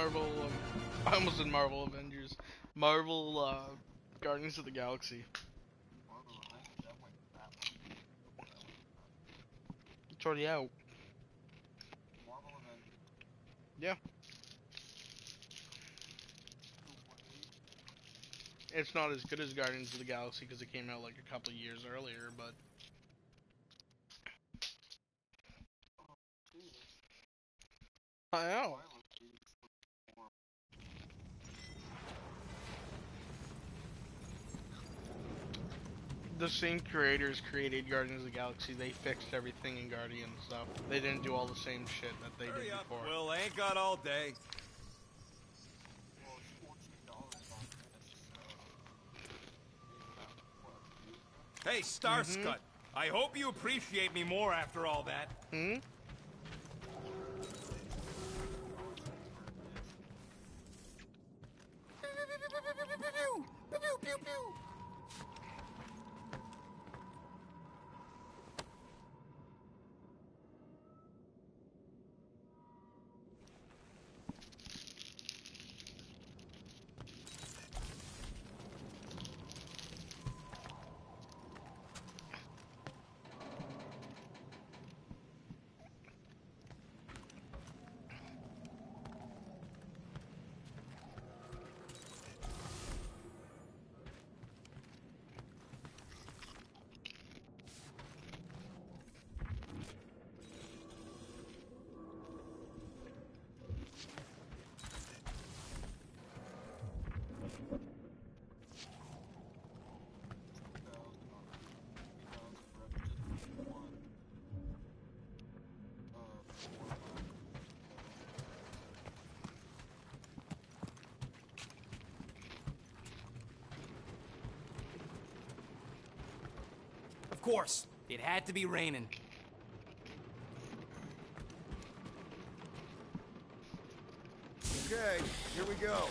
Marvel, I almost said Marvel Avengers. Marvel, Guardians of the Galaxy. It's already out. Yeah. It's not as good as Guardians of the Galaxy because it came out like a couple years earlier, but I know. The same creators created Guardians of the Galaxy. They fixed everything in Guardians, so they didn't do all the same shit that they did before. Well, I ain't got all day. Hey, Starscut. I hope you appreciate me more after all that. Hmm? Of course, it had to be raining. Okay, here we go.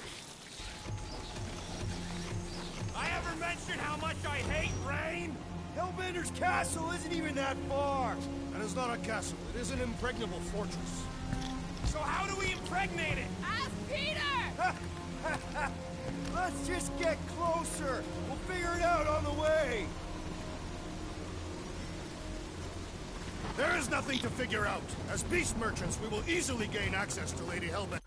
I ever mentioned how much I hate rain? Hellbender's castle isn't even that far. That is not a castle. It is an impregnable fortress. So how do we impregnate it? Ask Peter! Let's just get closer. We'll figure it out on the way. There is nothing to figure out. As beast merchants, we will easily gain access to Lady Hellbender.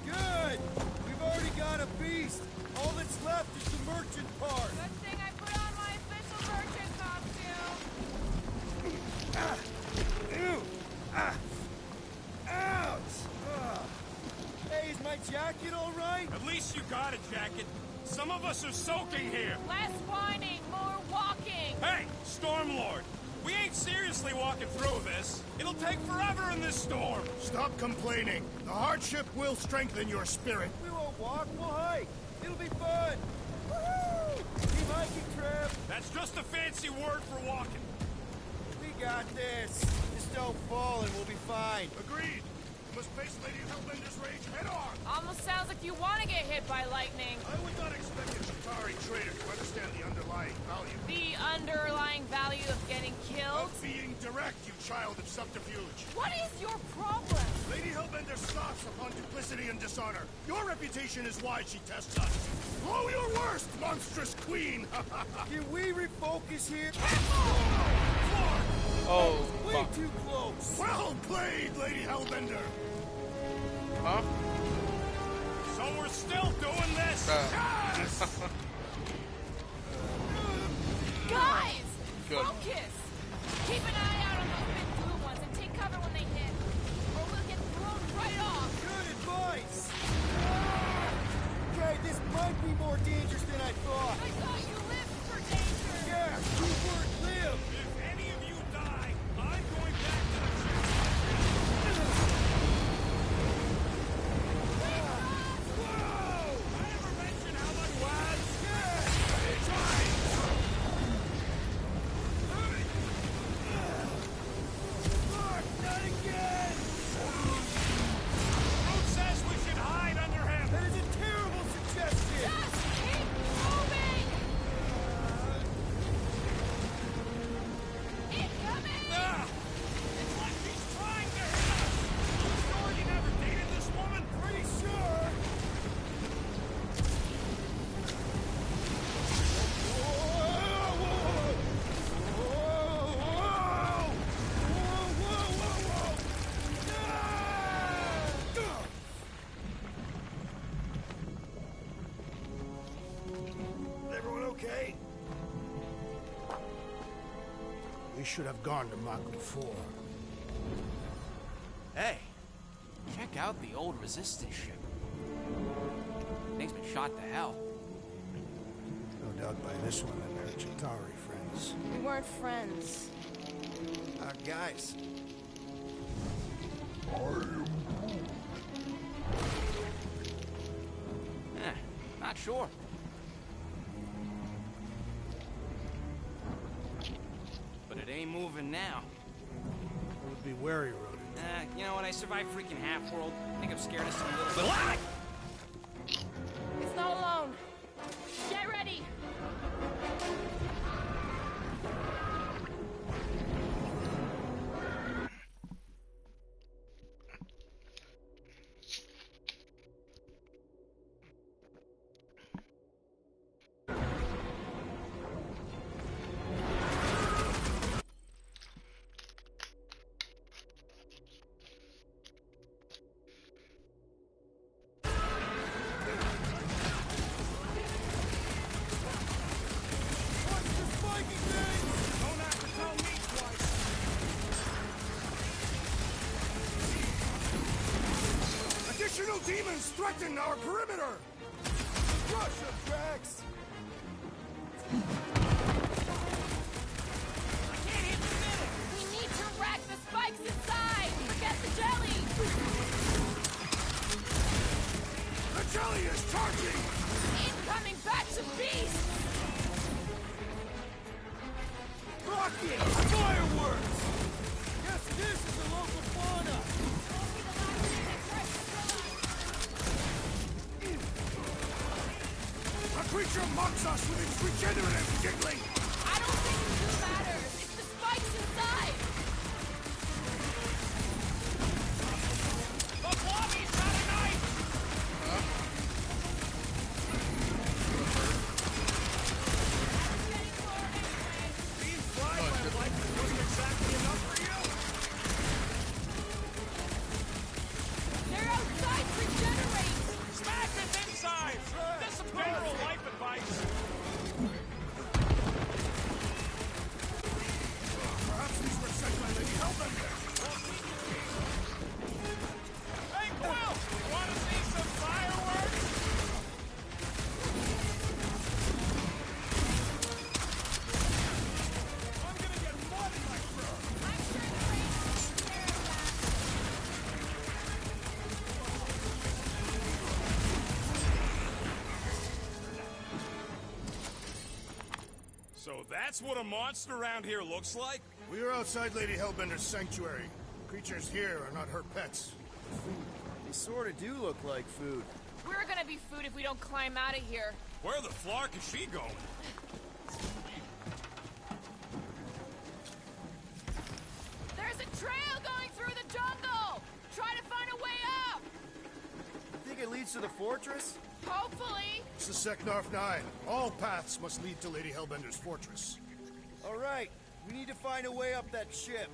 Good! We've already got a beast. All that's left is the merchant part. Good thing I put on my official merchant costume. Ew! Ouch! Hey, is my jacket all right? At least you got a jacket. Some of us are soaking here. Less whining, more walking. Hey, Stormlord. We ain't seriously walking through this. It'll take forever in this storm. Stop complaining. The hardship will strengthen your spirit. We won't walk, we'll hike. It'll be fun. Woohoo! Keep hiking, Trev. That's just a fancy word for walking. We got this. Just don't fall and we'll be fine. Agreed. We must face Lady Hellbender's rage head on. Almost sounds like you want to get hit by lightning. I would not expect a Chitauri trader to understand the underlying value. The underlying value of getting killed? Of being direct, you child of subterfuge. What is your problem? Lady Hellbender scoffs upon duplicity and dishonor. Your reputation is why she tests us. Blow your worst, monstrous queen! Can we refocus here? Oh, Way fuck. too close. Well played, Lady Hellbender! Huh? So we're still doing this? Yes! Guys! Good. Focus! Keep an eye out on those big blue ones and take cover when they hit. Or we'll get thrown right off. Good advice. Okay, this might be more dangerous than I thought. I thought you lived for danger. Yeah, you word live. If any of you die, I'm going back to the ship. I ever mentioned how much was? We should have gone to Mach before. Hey, check out the old Resistance ship. Thing's been shot to hell. No doubt by this one and their Chitauri friends. We weren't friends. Guys. Not sure. But it ain't moving now. I would be wary, Rodent. You know what? I survived freaking Half-World. I think I'm scared of some little... Ah! It's not alone. Get ready. Additional demons threaten our perimeter! Rush them, Drax! We need to rack the spikes inside. Forget the jelly. The jelly is charging! Incoming batch of beasts. Rocket! Fireworks! Yes, this is the local fauna! A creature mocks us with its regenerative jiggling! I don't think it matters. It's the spikes inside. The Blobby's got a knife! Getting forward anyway. Being fried by life wasn't exactly enough for you? They're outside to regenerate. Smash his insides! This is general life advice! Perhaps these were sent by Lady Hellbender! Hey, Quill! Want to see some fireworks? I'm gonna get mud in my fur! I'm sure the rain will take care of that. So that's what a monster around here looks like? We are outside Lady Hellbender's sanctuary. Creatures here are not her pets. They sort of do look like food. We're gonna be food if we don't climb out of here. Where the flark is she going? There's a trail going through the jungle. Try to find a way up. Think it leads to the fortress? Hopefully. It's the Seknarf 9. All paths must lead to Lady Hellbender's fortress. All right, we need to find a way up that ship.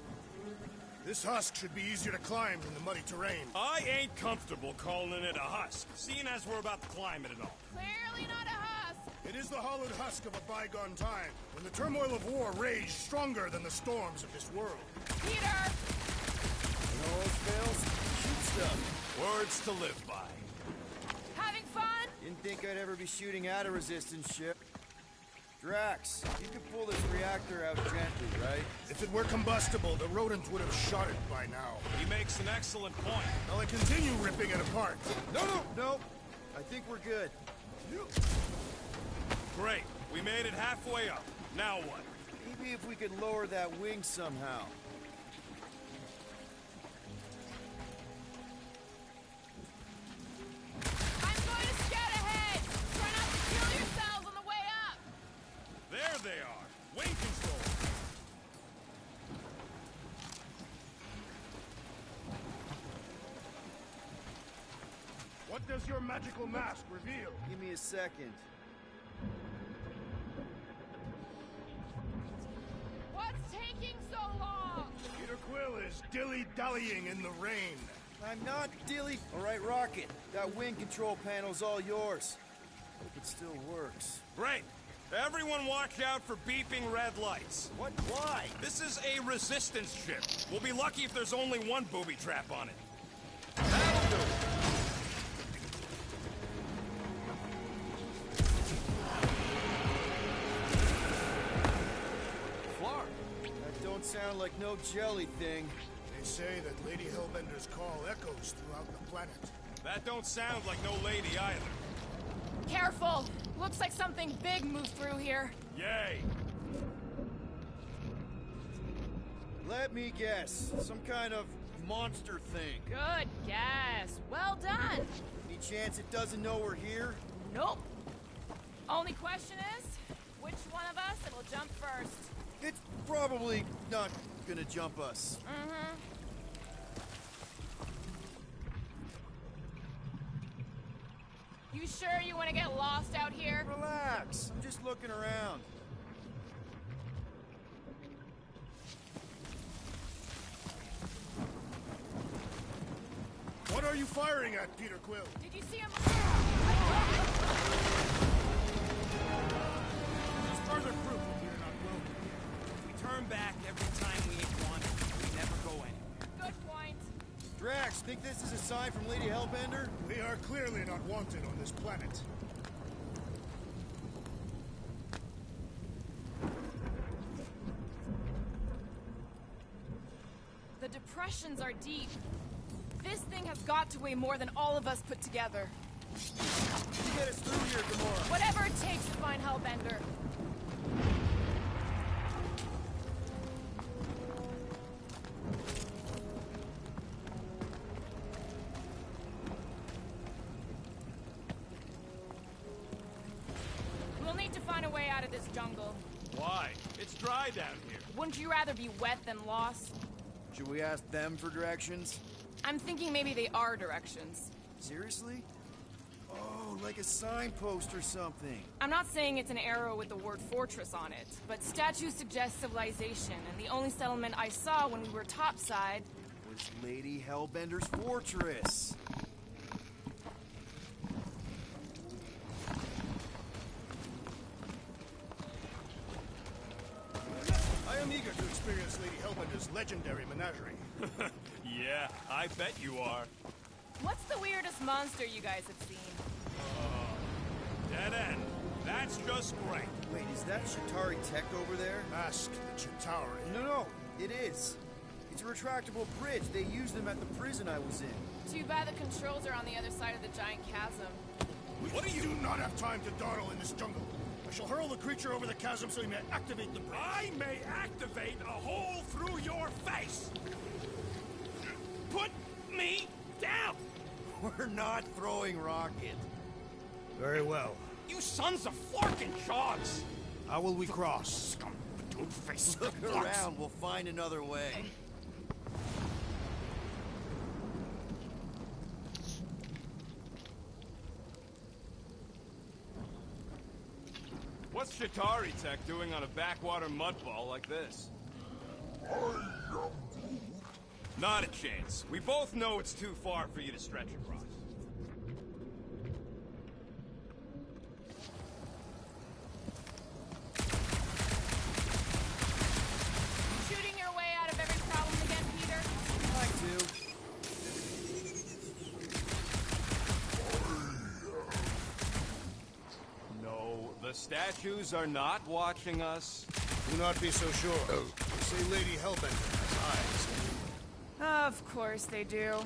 This husk should be easier to climb than the muddy terrain. I ain't comfortable calling it a husk, seeing as we're about to climb it and all. Clearly not a husk. It is the hollowed husk of a bygone time, when the turmoil of war raged stronger than the storms of this world. Peter. When all else fails, shoot stuff. Words to live by. Having fun? Didn't think I'd ever be shooting at a resistance ship. Drax, you could pull this reactor out gently, right? If it were combustible, the rodent would have shot it by now. He makes an excellent point. Now I continue ripping it apart. No. I think we're good. Great. We made it halfway up. Now what? Maybe if we could lower that wing somehow. I'm going to scout ahead. Try not to kill yourselves on the way up. There they are. Wing control. What does your magical mask reveal? Give me a second. What's taking so long? Peter Quill is dilly-dallying in the rain. I'm not dilly. All right, Rocket. That wing control panel's all yours. Hope it still works. Great. Everyone watch out for beeping red lights. What? Why? This is a resistance ship. We'll be lucky if there's only one booby trap on it. That'll do it. Flark. That don't sound like no jelly thing. They say that Lady Hellbender's call echoes throughout the planet. That don't sound like no lady either. Careful! Looks like something big moved through here. Yay! Let me guess. Some kind of monster thing. Good guess. Well done. Any chance it doesn't know we're here? Nope. Only question is, which one of us it'll jump first? It's probably not gonna jump us. Mm-hmm. You sure you want to get lost out here? Relax. I'm just looking around. What are you firing at, Peter Quill? Did you see him? Just further proof that we're not welcome. If we turn back every time we ain't wanted, we never go anywhere. Good point. Drax, think this is a sign from Lady Hellbender? We are clearly not wanted on this planet. The depressions are deep. This thing has got to weigh more than all of us put together. You get us through here, Gamora. Whatever it takes to find Hellbender. We'll need to find a way out of this jungle. Why? It's dry down here. Wouldn't you rather be wet than lost? Should we ask them for directions? I'm thinking maybe they are directions. Seriously? Oh, like a signpost or something. I'm not saying it's an arrow with the word fortress on it, but statues suggest civilization, and the only settlement I saw when we were topside Was Lady Hellbender's fortress. I am eager to experience Lady Hellbender's legendary menagerie. Yeah, I bet you are. What's the weirdest monster you guys have seen? Dead end. That's just great. Wait, is that Shatari tech over there? Ask the Chitauri. No, it is. It's a retractable bridge. They used them at the prison I was in. Too bad the controls are on the other side of the giant chasm. What do you not have time to dawdle in this jungle? I shall hurl the creature over the chasm so he may activate the bridge. I may activate a hole through your face. Put me down. We're not throwing rocket. Very well. You sons of flarkin' shogs. How will we cross? Scum, face. Look around. We'll find another way. What's Shatari Tech doing on a backwater mudball like this? Not a chance. We both know it's too far for you to stretch across. Shooting your way out of every problem again, Peter? I do. No, the statues are not watching us. Do not be so sure. Say Lady Hellbender has eyes. Of course they do.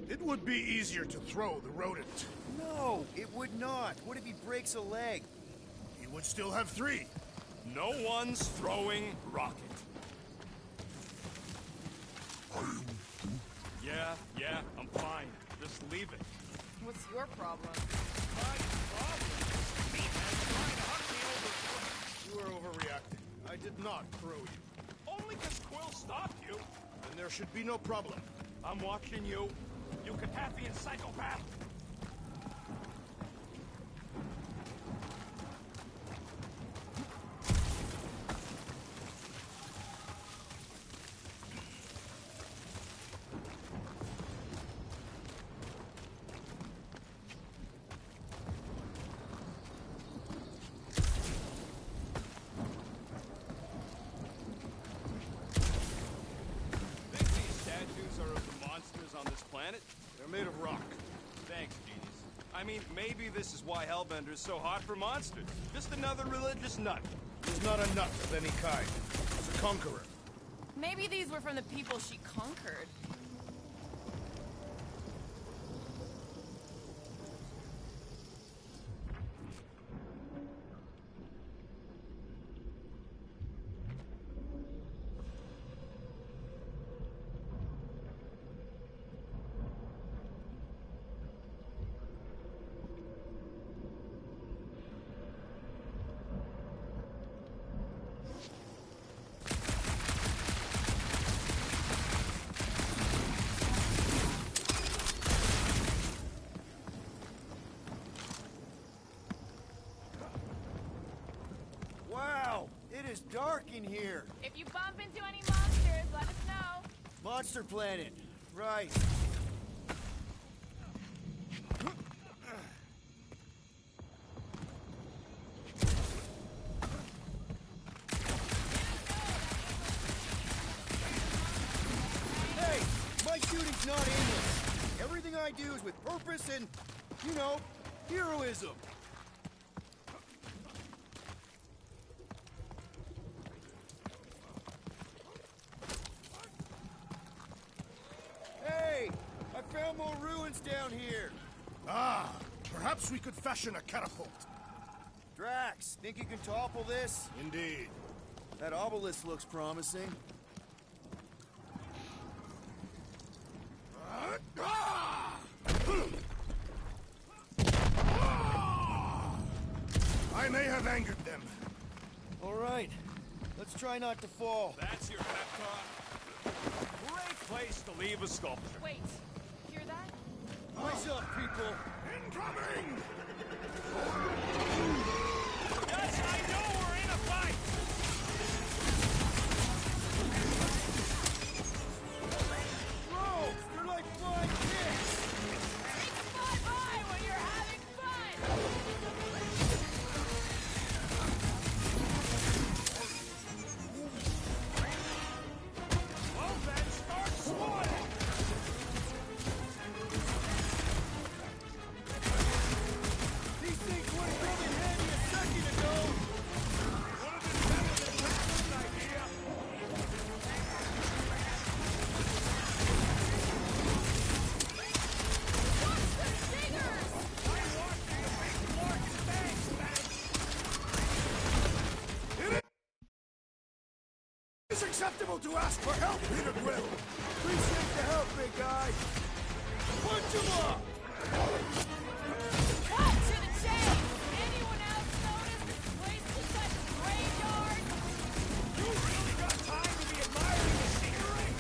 It would be easier to throw the rodent. No, it would not. What if he breaks a leg? He would still have 3. No one's throwing rocket. Yeah, I'm fine. Just leave it. What's your problem? My problem? Meathead trying to hunt me over. You are overreacting. I did not throw you. Only because Quill stopped you. And there should be no problem. I'm watching you. You Cataphian psychopath! Think these statues are of the monsters on this planet? They're made of rock. Thanks, genius. I mean, maybe this is why Hellbender is so hot for monsters. Just another religious nut. He's not a nut of any kind. He's a conqueror. Maybe these were from the people she conquered. Wow, it is dark in here. If you bump into any monsters, let us know. Monster Planet. Right. Hey, my shooting's not aimless. Everything I do is with purpose and, you know, heroism. Hey, I found more ruins down here. Ah, perhaps we could fashion a catapult. Drax, think you can topple this? Indeed. That obelisk looks promising. I may have angered them. All right, let's try not to fall. That's your pep talk? Great place to leave a sculpture. Wait, hear that? Rise up, people. Incoming! Yes, I know we're in a fight! Bro, you're like flying kids. Take a fly by when you're having fun! Well then, start swatting! These things would have come in handy a second ago. Would have been better than Drax's idea. Monster stingers! I want you to make Morgan thanks, man! It's acceptable to ask for help, Peter Grill. Appreciate the help, big guy. Punch him up. Cut to the chase! Anyone else notice this place looks like a graveyard? You really got time to be admiring the scenery?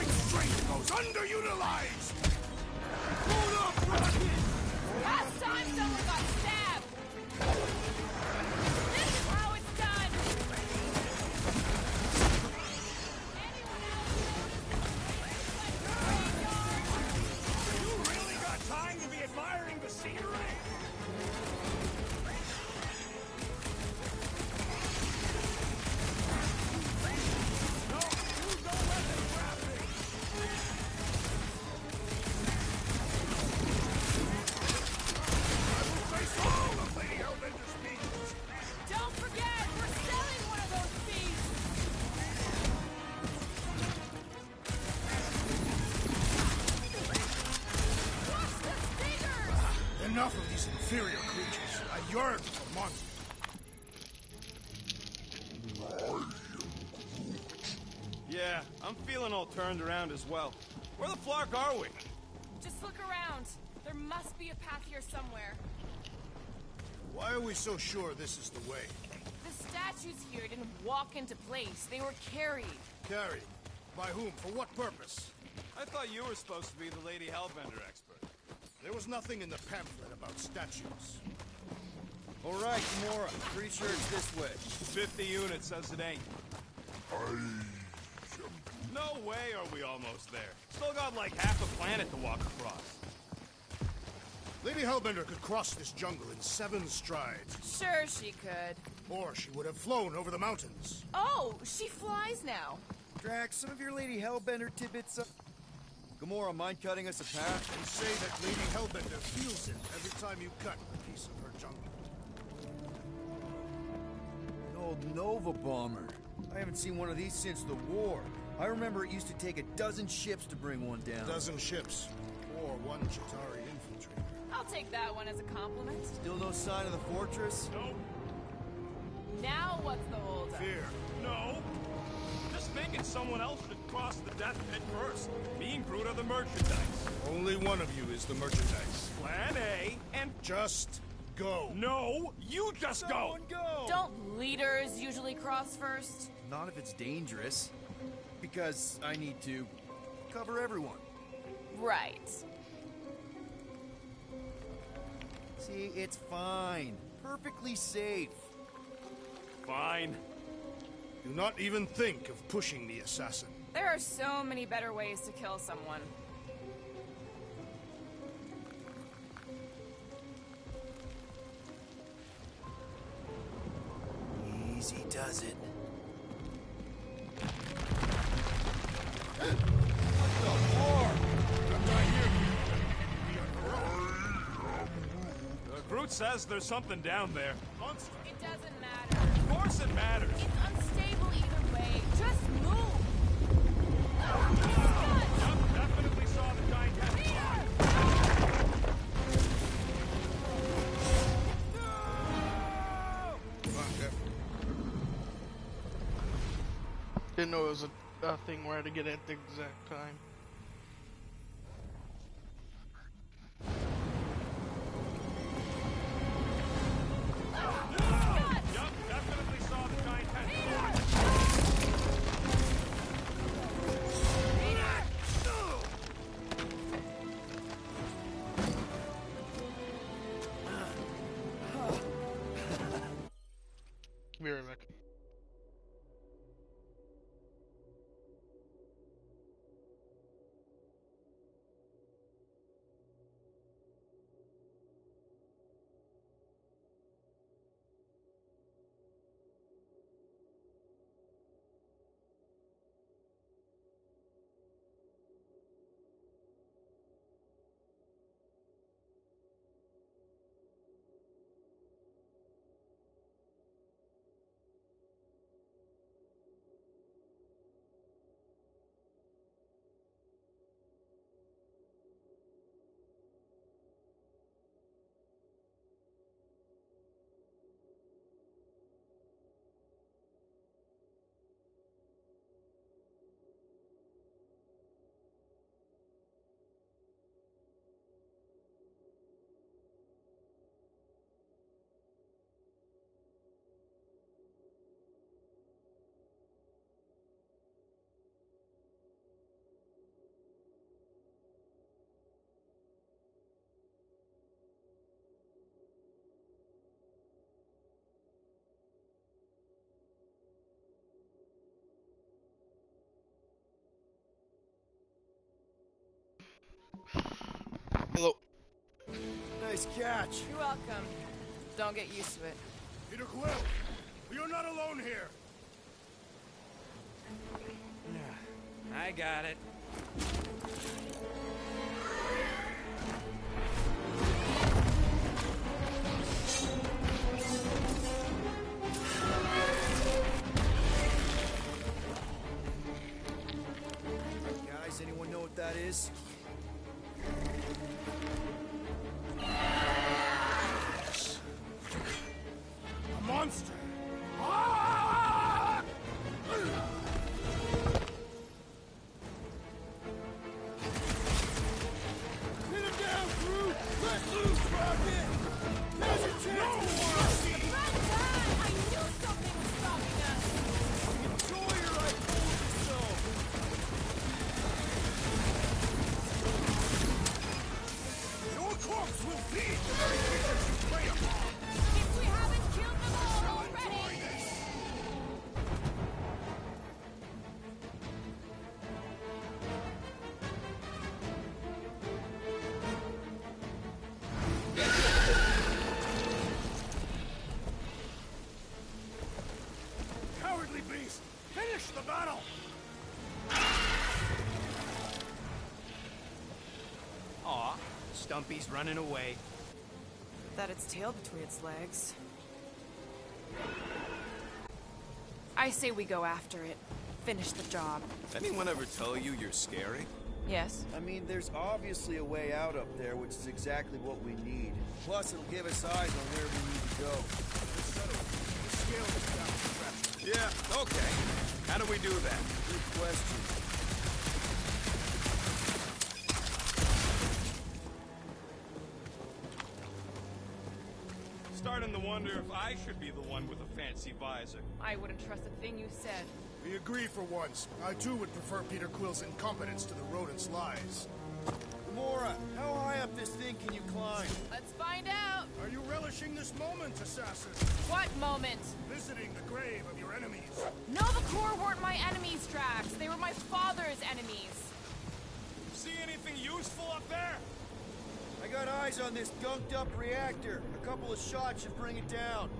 strength goes underutilized! Hold up, Rocket! Last time someone got stabbed! This is how it's done! Anyone else You really got time to be admiring the scenery? No, you don't let them grab me! Face all of Lady Hellbender's speeches! Don't forget, we're selling one of those feasts! Watch the stingers! Enough of these inferior creatures. I yearn for monsters. Yeah, I'm feeling all turned around as well. Where the flark are we? Just look around. There must be a path here somewhere. Why are we so sure this is the way? The statues here didn't walk into place. They were carried. Carried? By whom? For what purpose? I thought you were supposed to be the Lady Hellbender expert. There was nothing in the pamphlet about statues. All right, Gamora. Pretty sure it's this way. 50 units says it ain't. No way are we almost there. Still got like half a planet to walk across. Lady Hellbender could cross this jungle in 7 strides. Sure she could. Or she would have flown over the mountains. Oh, she flies now. Drax, some of your Lady Hellbender tidbits. Gamora, mind cutting us a path? They say that Lady Hellbender feels it every time you cut a piece of her jungle. An old Nova bomber. I haven't seen one of these since the war. I remember it used to take a dozen ships to bring one down. 12 ships. Or 1 Chitauri infiltrator. I'll take that one as a compliment. Still no sign of the fortress? Nope. Now what's the holdup? Fear. No. Just thinking someone else should cross the death pit first. Me and Groot are the merchandise. Only one of you is the merchandise. Plan A and... Just go. No! You just go! Someone go! Don't leaders usually cross first? Not if it's dangerous. Because I need to cover everyone. Right. See, it's fine. Perfectly safe. Fine. Do not even think of pushing the assassin. There are so many better ways to kill someone. Easy does it. Groot says there's something down there. Monster. It doesn't matter. Of course it matters. It's unstable either way. Just move! Yup, definitely saw the giant cat fly. Didn't know it was a thing where I had to get it at the exact time. Yup, definitely saw the giant cat fly. Be right back. Nice catch. You're welcome. Don't get used to it. Peter Quill, you're not alone here. I got it. Guys, anyone know what that is? A monster. Ah! Pin him down, crew! Let loose, Rocket! There's your chance! About time! I knew something was stopping us! Enjoy your I told you so! Your corpse will feed the very creatures you prey upon! If we haven't killed them all already! Cowardly beast! Finish the battle! Aw, Stumpy's running away. That its tail between its legs. I say we go after it. Finish the job. Anyone ever tell you you're scary? Yes? I mean, there's obviously a way out up there, which is exactly what we need. Plus, it'll give us eyes on where we need to go. Scale this down. Yeah, okay. How do we do that? Good question. Starting to wonder if I should be the one with a fancy visor. I wouldn't trust a thing you said. We agree for once. I too would prefer Peter Quill's incompetence to the rodent's lies. Gamora, how high up this thing can you climb? Let's find out! Are you relishing this moment, assassin? What moment? Visiting the grave of your enemies. Nova Corps weren't my enemies, Drax. They were my father's enemies. See anything useful up there? I got eyes on this gunked up reactor. A couple of shots should bring it down.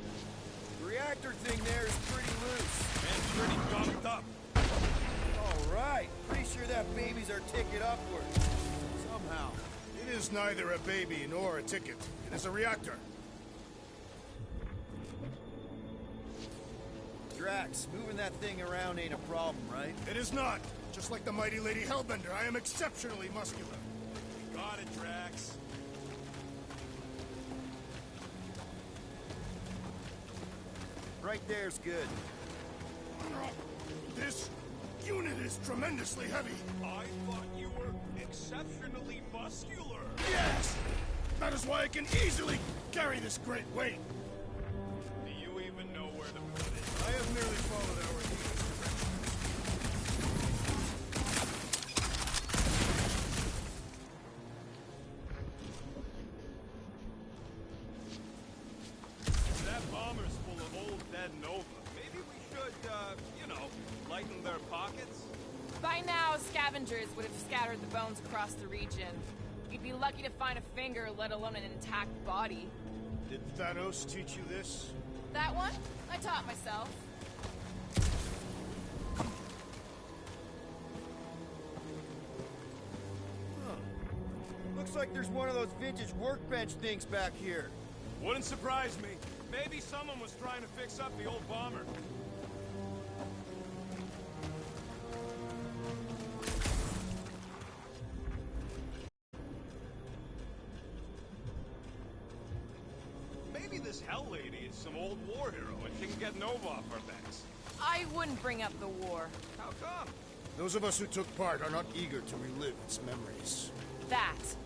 The reactor thing there is pretty loose. And pretty gunked up. All right. Pretty sure that baby's our ticket upward. Somehow. It is neither a baby nor a ticket. It is a reactor. Drax, moving that thing around ain't a problem, right? It is not. Just like the mighty Lady Hellbender, I am exceptionally muscular. Got it, Drax. Right there's good. This unit is tremendously heavy. I thought you were exceptionally muscular. Yes! That is why I can easily carry this great weight. Do you even know where to put it? I have merely followed our leader's direction. That bomber's full of old dead Nova. Maybe we should, you know, lighten their pockets? By now, scavengers would have scattered the bones across the region. You'd be lucky to find a finger, let alone an intact body. Did Thanos teach you this? That one? I taught myself. Looks like there's one of those vintage workbench things back here. Wouldn't surprise me. Maybe someone was trying to fix up the old bomber. Maybe this Hell Lady is some old war hero and she can get Nova off our backs. I wouldn't bring up the war. How come? Those of us who took part are not eager to relive its memories. That.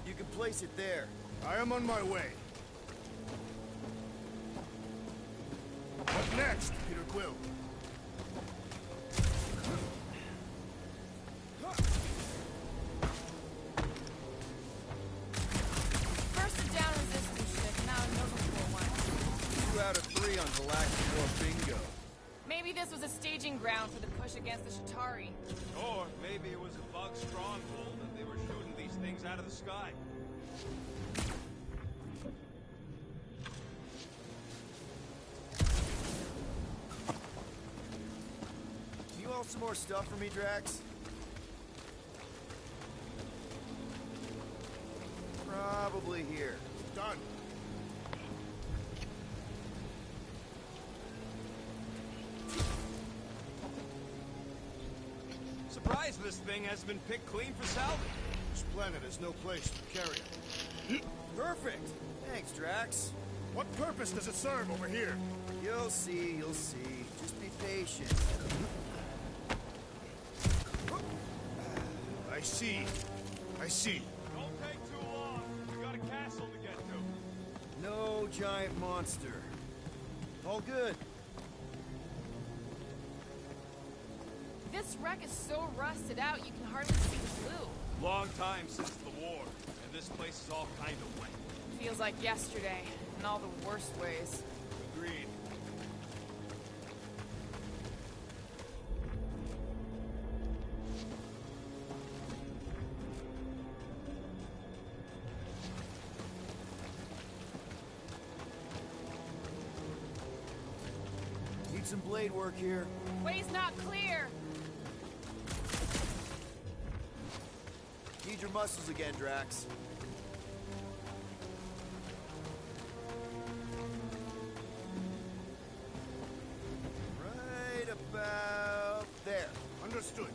You can place it there. I am on my way. What next, Peter Quill? First a down resistance ship, now a Nova Corps one. 2 out of 3 on Galactic War bingo. Maybe this was a staging ground for the push against the Shatari. Or maybe it was a bug stronghold and they were shooting these things out of the sky. Want some more stuff for me, Drax? Probably here. Done. Surprised this thing hasn't been picked clean for salvage. This planet has no place for carrion. Perfect. Thanks, Drax. What purpose does it serve over here? You'll see, you'll see. Just be patient. I see. I see. Don't take too long. We got a castle to get to. No giant monster. All good. This wreck is so rusted out you can hardly see the blue. Long time since the war, and this place is all kind of wet. Feels like yesterday, in all the worst ways. Agreed. Need some blade work here. Way's not clear. Need your muscles again, Drax. Right about there. Understood.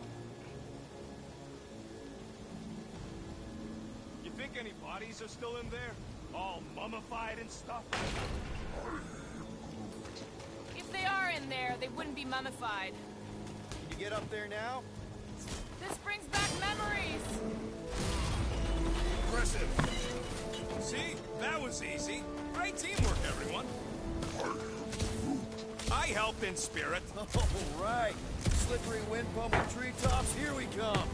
You think any bodies are still in there? All mummified and stuff? If they are in there, they wouldn't be mummified. Can you get up there now? This brings back memories. Impressive. See? That was easy. Great teamwork, everyone. I helped in spirit. All right. Slippery wind pummeled treetops, here we come.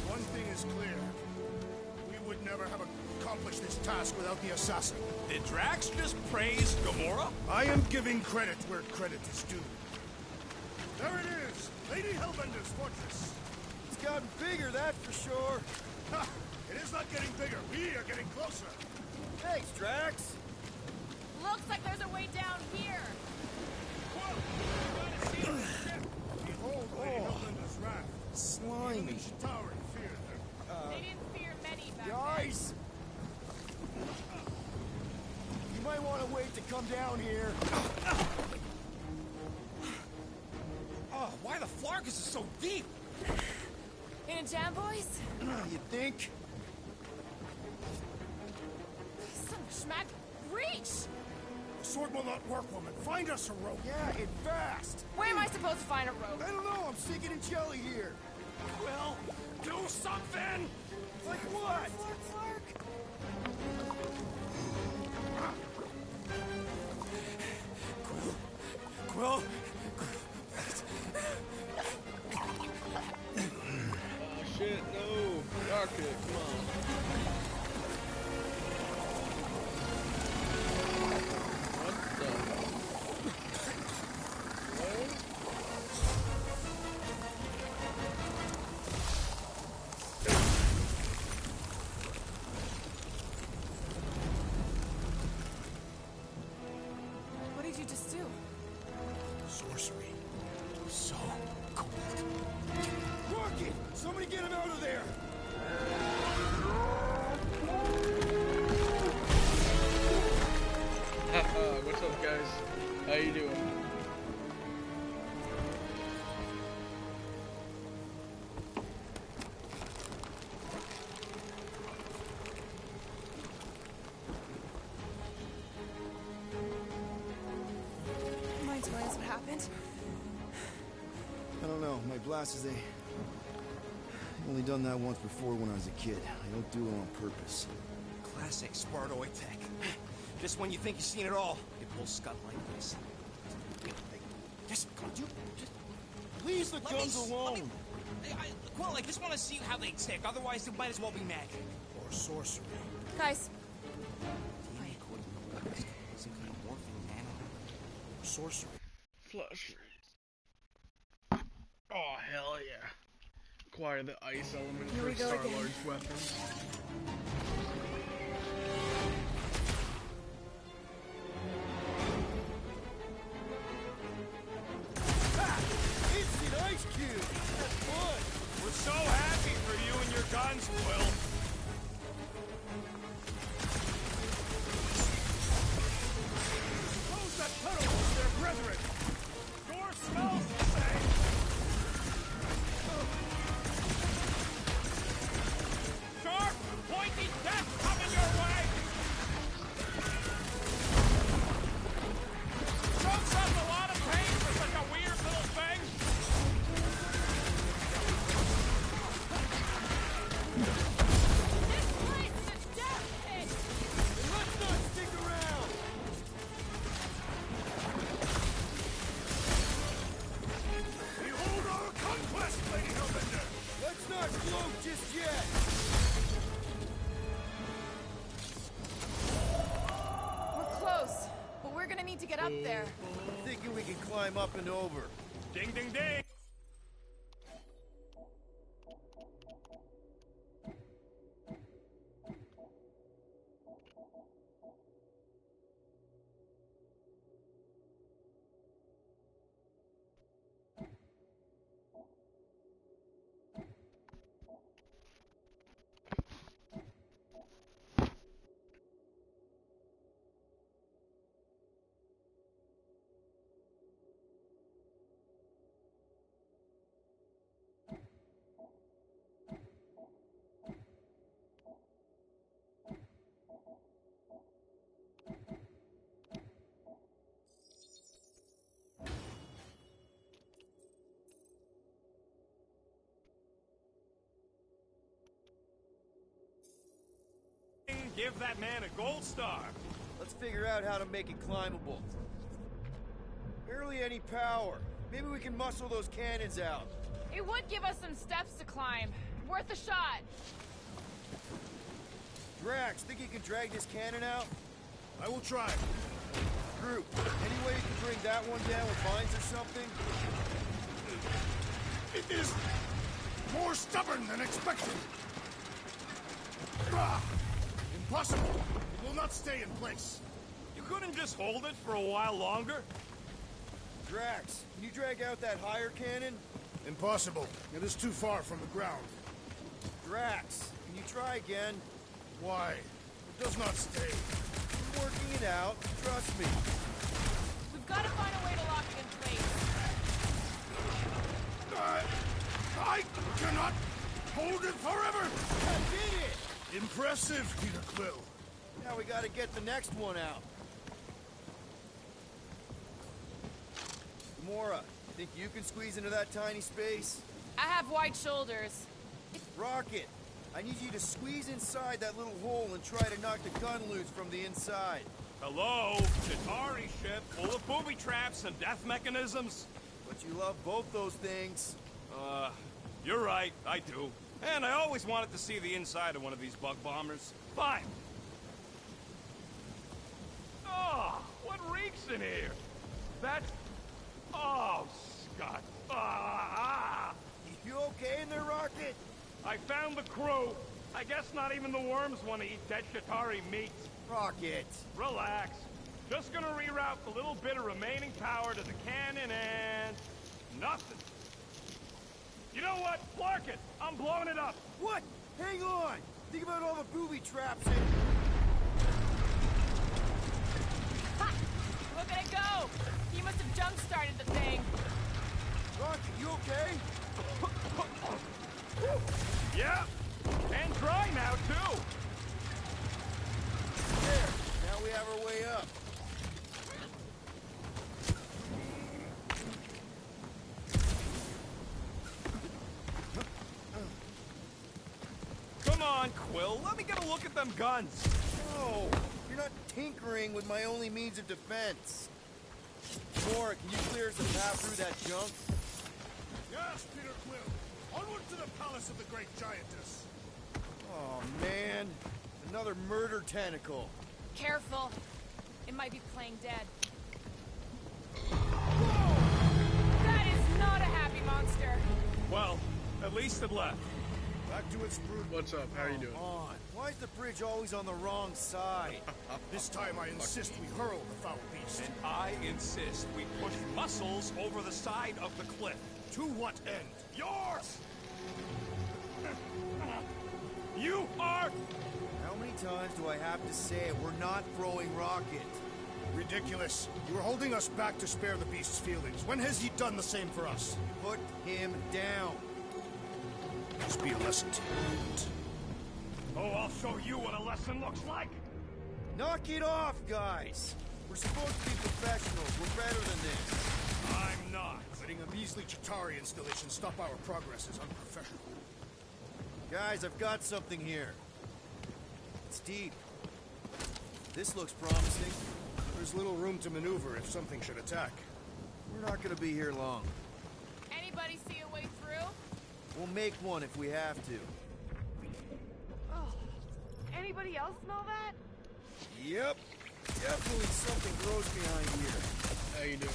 One thing is clear. We would never have accomplished this task without the assassin. Did Drax just praise Gamora? I am giving credit where credit is due. There it is! Lady Hellbender's fortress! It's gotten bigger, that's for sure. Ha! It is not getting bigger. We are getting closer. Thanks, Drax. Looks like there's a way down here. Behold Lady Hellbender's wrath. Slimy. Each tower feared her. They didn't fear many back Guys! You might want to wait to come down here. Oh, why the Flarkus is so deep? then. In a jam, boys? You think? Son of a schmack. Reach! The sword will not work, woman. Find us a rope. Yeah, and fast. Where am I supposed to find a rope? I don't know, I'm sinking in jelly here. Well, do something! Like what? Quill? Oh shit, no. Rocket, come on. What the? What? What did you just do? Sorcery. So cold. Rocket! Somebody get him out of there! What's up, guys? How you doing? Mind telling us what happened? I don't know. My blasters, they only done that once before when I was a kid. I don't do it on purpose. Classic Spartoid tech. Just when you think you've seen it all, it pulls scud like this. Just, dude, just Leave the let guns me, alone! Quill, I just want to see how they tick. Otherwise, it might as well be magic. Or sorcery. Guys, DNA coding numbers. Some kind of morphine nano. Sorcery. Flush. Oh, hell yeah. Acquire the ice element Here we for go again. Star-Lord's weapons. Ha! Instant ice cube! there? I'm thinking we can climb up and over. Ding, ding, ding! Give that man a gold star. Let's figure out how to make it climbable. Barely any power. Maybe we can muscle those cannons out. It would give us some steps to climb. Worth a shot. Drax, think you can drag this cannon out? I will try. Group, any way you can bring that one down with mines or something? It is more stubborn than expected. Ah, impossible. It will not stay in place. You couldn't just hold it for a while longer? Drax, can you drag out that higher cannon? Impossible. It is too far from the ground. Drax, can you try again? Why? It does not stay. We're working it out. Trust me. We've got to find a way to lock it in place. I cannot hold it forever! I did it! Impressive, Peter Quill. Now we gotta get the next one out. Gamora, think you can squeeze into that tiny space? I have wide shoulders. Rocket, I need you to squeeze inside that little hole and try to knock the gun loose from the inside. Hello? Chitauri ship full of booby traps and death mechanisms? But you love both those things. You're right, I do. And I always wanted to see the inside of one of these bug bombers. Fine. Oh, what reeks in here? That's... Oh, Scott. You okay in there, Rocket? I found the crew. I guess not even the worms want to eat dead Chitauri meat. Rocket. Relax. Just gonna reroute the little bit of remaining power to the cannon and... nothing. You know what? Clark it! I'm blowing it up! What? Hang on! Think about all the booby traps and... Ha! Look at it go! He must have jump-started the thing. Rocket, you okay? Yeah! And dry now, too! There. Now we have our way up. Come on, Quill. Let me get a look at them guns. No, you're not tinkering with my only means of defense. Gamora, can you clear us a path through that junk? Yes, Peter Quill. Onward to the palace of the great giantess. Oh, man. Another murder tentacle. Careful. It might be playing dead. That is not a happy monster. Well, at least it left. Back to its brood. What's up? How are you doing? On. Why is the bridge always on the wrong side? This time I insist we hurl the foul beast. And I insist we push muscles over the side of the cliff. To what end? Yours! You are... How many times do I have to say it? We're not throwing Rocket. Ridiculous. You were holding us back to spare the beast's feelings. When has he done the same for us? Put him down. This be a lesson to you. Oh, I'll show you what a lesson looks like. Knock it off, guys. We're supposed to be professionals. We're better than this. I'm not. Letting a measly Chitauri installation stop our progress is unprofessional. Guys, I've got something here. It's deep. This looks promising. There's little room to maneuver if something should attack. We're not gonna be here long. Anybody see a way through? We'll make one if we have to. Oh. Anybody else smell that? Yep. Definitely something gross behind here. How you doing?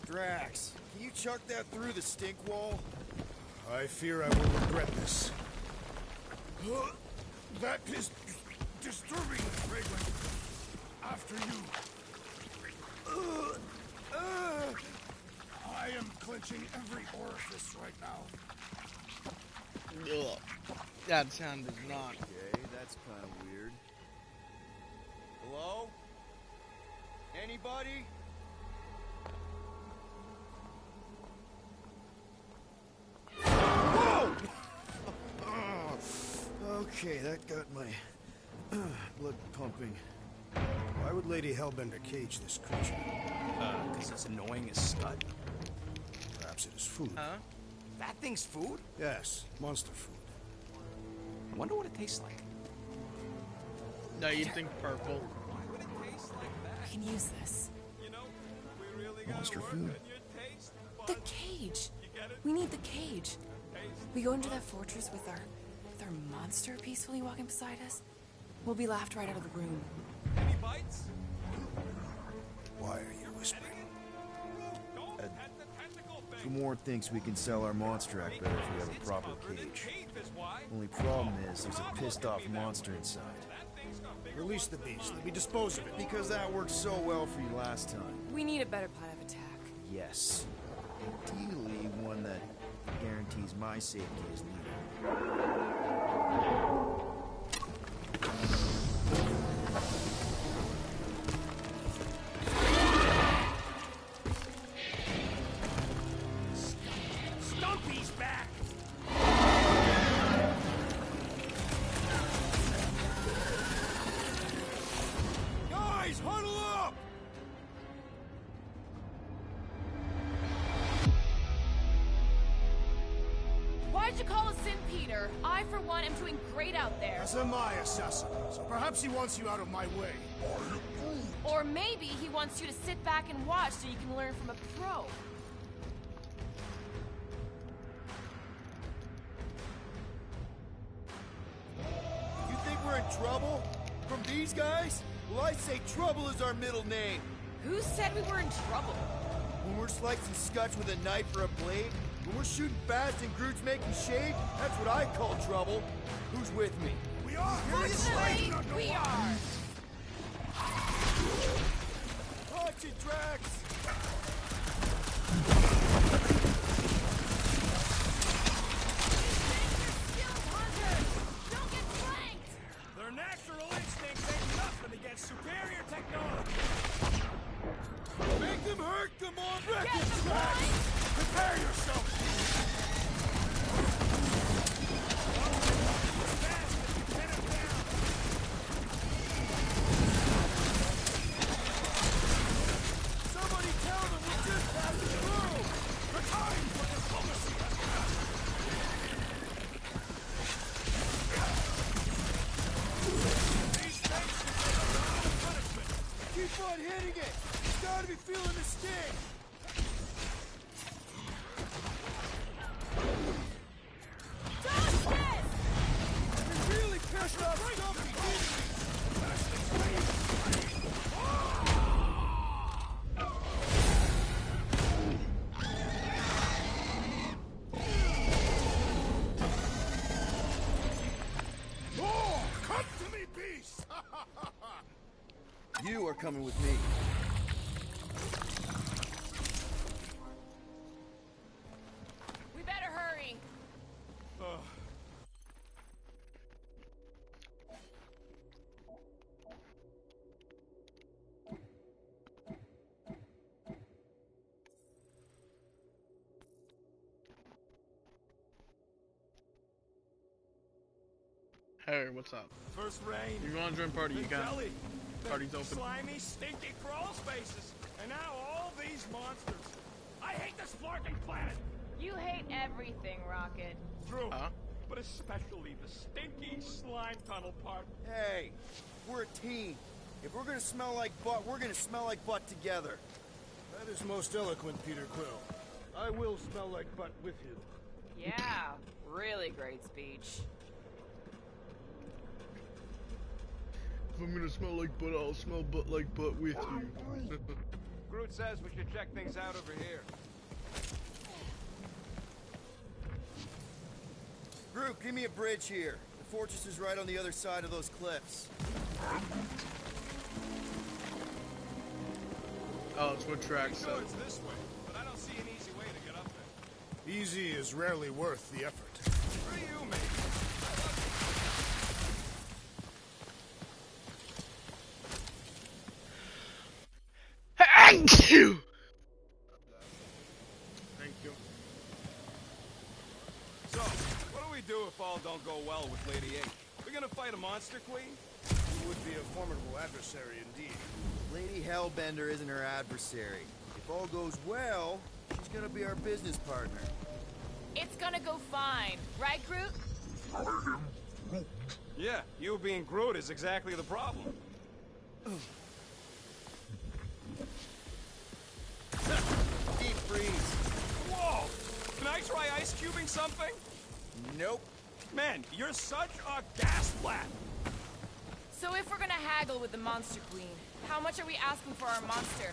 Drax, can you chuck that through the stink wall? I fear I will regret this. That is disturbing fragrance. After you. I am clenching every orifice right now. Ugh. That sound is not. Okay, that's kind of weird. Hello? Anybody? Whoa! Okay, that got my blood pumping. Why would Lady Hellbender cage this creature? Because it's annoying as Scud. Perhaps it is food. Huh? That thing's food? Yes, monster food. I wonder what it tastes like. No, you'd think purple. Why would it taste like I that? can use this. You know, we really gotta Monster work food. on your taste The buds. cage. You get it? We need the cage. Taste We go into that fortress with our monster peacefully walking beside us. We'll be laughed right out of the room. Any bites? Why are you whispering? Don't pet the tentacle thing. Kumor thinks we can sell our monster act better if we have a It's proper tougher than cage. teeth is why. Only problem is there's a pissed off monster inside. That thing's got bigger Release the beast. Let me dispose of it. Because that worked so well for you last time. We need a better plan of attack. Yes. Ideally, one that guarantees my safety as leader. Stumpy's back! Guys, huddle up! Why'd you call us in, Peter? I, for one, am doing great out there. That's my assassin, so perhaps he wants you out of my way. Or maybe he wants you to sit back and watch so you can learn from a pro. You think we're in trouble? From these guys? Well, I say trouble is our middle name. Who said we were in trouble? When we're slicing scutch with a knife or a blade, when we're shooting fast and Groot's making shade, that's what I call trouble. Who's with me? We are! Fortunately, we are. Watch it, Drax! Don't get flanked! Their natural instincts ain't nothing against superior technology. Make them hurt! Come on, wreck Get it, the Drax! point! Prepare yourself! Fast as you pin him down. Somebody tell them we're just passing through! The time for diplomacy has passed! These things should get a lot of punishment. Keep on hitting it! You gotta be feeling the sting! Justice! We really pissed off Stumpy, didn't we? Oh, come to me, beast! You are coming with me. We better hurry. Hey, what's up? First rain. You want to join party? You The can. jelly. Party's The open. slimy, stinky crawl spaces. And now all these monsters. I hate this flarking planet. You hate everything, Rocket. True. Huh? But especially the stinky slime tunnel part. Hey, we're a team. If we're gonna smell like butt, we're gonna smell like butt together. That is most eloquent, Peter Quill. I will smell like butt with you. Yeah, really great speech. if I'm gonna smell like butt, I'll smell like butt with you. Groot says we should check things out over here. Groot, give me a bridge here. The fortress is right on the other side of those cliffs. Oh, it's what Track Pretty said. sure it's this way, but I don't see an easy way to get up there. Easy is rarely worth the effort. For you, mate. Thank you! Thank you. So, what do we do if all don't go well with Lady H? We gonna fight a monster queen? You would be a formidable adversary indeed. Lady Hellbender isn't her adversary. If all goes well, she's gonna be our business partner. It's gonna go fine, right, Groot? Yeah, you being Groot is exactly the problem. Deep freeze. Whoa! Can I try ice cubing something? Nope. Man, you're such a gas flat! So if we're gonna haggle with the Monster Queen, how much are we asking for our monster?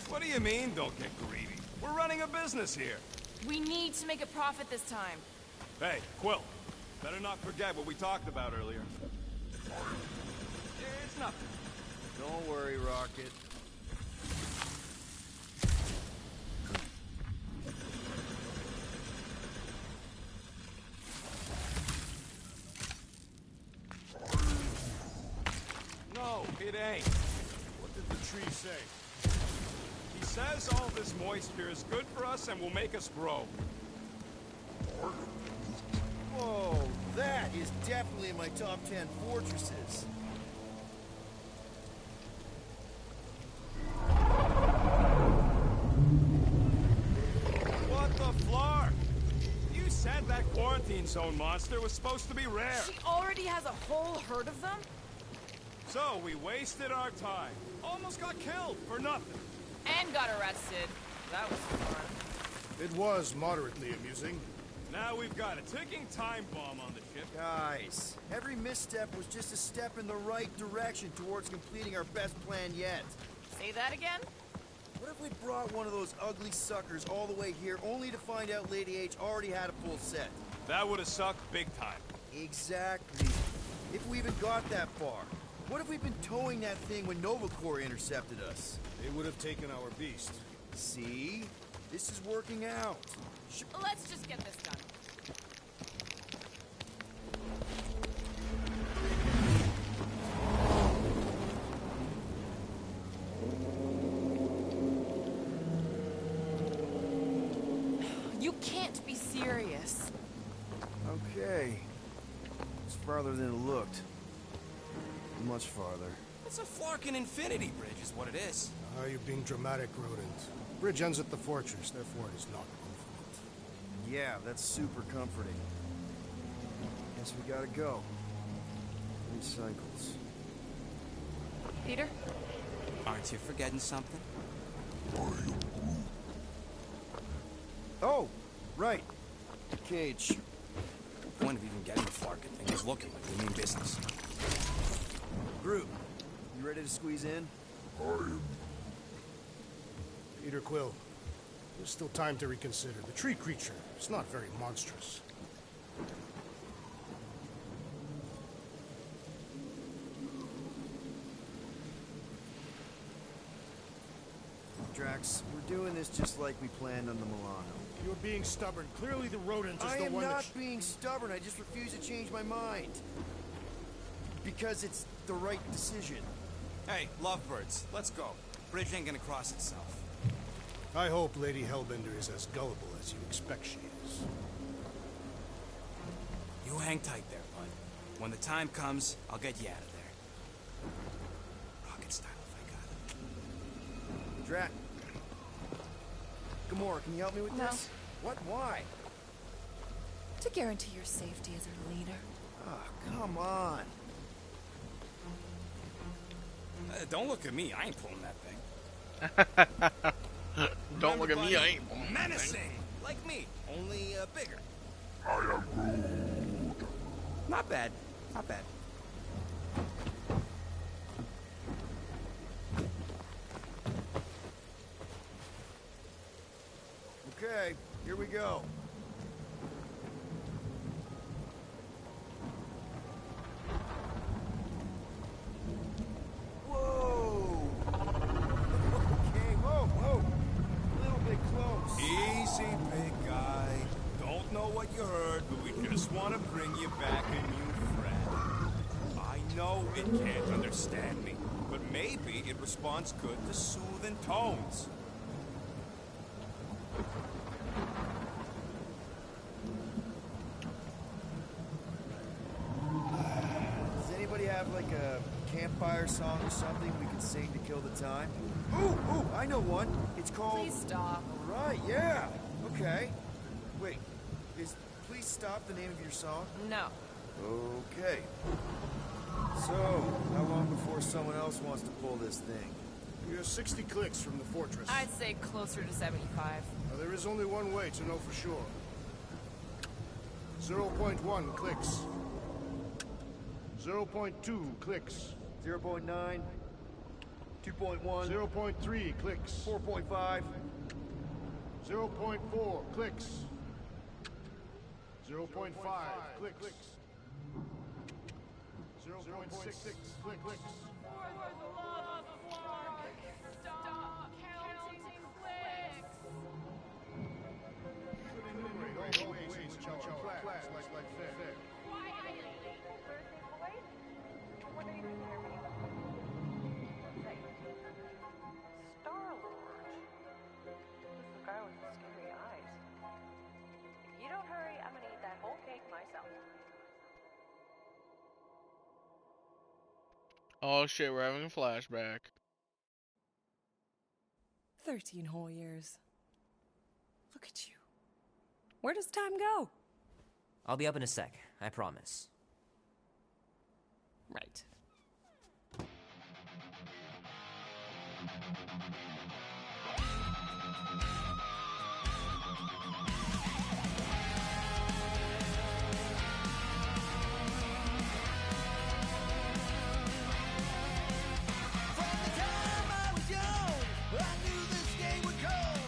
What do you mean, don't get greedy? We're running a business here. We need to make a profit this time. Hey, Quill, better not forget what we talked about earlier. It's nothing. Don't worry, Rocket. No, it ain't. What did the tree say? He says all this moisture is good for us and will make us grow. Whoa, that is definitely in my top 10 fortresses. What the flark? You said that quarantine zone monster was supposed to be rare. She already has a whole herd of them? So we wasted our time. Almost got killed for nothing. And got arrested. That was fun. It was moderately amusing. Now we've got a ticking time bomb on the ship. Guys, every misstep was just a step in the right direction towards completing our best plan yet. Say that again? What if we brought one of those ugly suckers all the way here only to find out Lady H already had a full set? That would have sucked big time. Exactly. If we even got that far. What if we'd been towing that thing when Nova Corps intercepted us? They would have taken our beast. See? This is working out. Let's just get this done. You can't be serious. Okay. It's farther than it looked. Much farther. It's a flarkin' infinity bridge is what it is. Ah, you're being dramatic, Rodent. Bridge ends at the fortress, therefore it is not infinite. Yeah, that's super comforting. Guess we gotta go. 3 cycles. Peter? Aren't you forgetting something? Oh, right. Cage. The point of even getting the flarkin' thing is looking like we mean business. Groot, you ready to squeeze in? Peter Quill, there's still time to reconsider. The tree creature is not very monstrous. Drax, we're doing this just like we planned on the Milano. You're being stubborn. Clearly the rodent is I the am one not that... being stubborn, I just refuse to change my mind. Because it's the right decision. Hey, lovebirds, let's go. Bridge ain't gonna cross itself. I hope Lady Hellbender is as gullible as you expect she is. You hang tight there, bud. When the time comes, I'll get you out of there. Rocket style if I got it. Drax. Gamora, can you help me with No. this? What? Why? To guarantee your safety as a leader. Ah, come on. Don't look at me, I ain't pulling that thing. Don't look at me, I ain't pulling that thing. Menacing! Like me, only bigger. Not bad. Not bad. Can you, Fred? I know it can't understand me, but maybe it responds good to soothing tones. Does anybody have like a campfire song or something we can sing to kill the time? Ooh, I know one. It's called... Please stop. Right, yeah. Okay. Wait, is Please Stop the name of your song? No. Okay. So, how long before someone else wants to pull this thing? We are 60 clicks from the fortress. I'd say closer to 75. Now, there is only one way to know for sure. 0.1 clicks. 0.2 clicks. 0.9, 2.1, 0.3 clicks. 4.5, 0.4 clicks. 0.5 clicks. 0.6 clicks. Stop counting clicks! Enumerate all the ways in which our class like fair. Star-Lord. Who's the guy with the scary eyes? If you don't hurry, I'm gonna eat that whole cake myself. Oh shit, we're having a flashback. 13 whole years. Look at you. Where does time go? I'll be up in a sec, I promise. Right.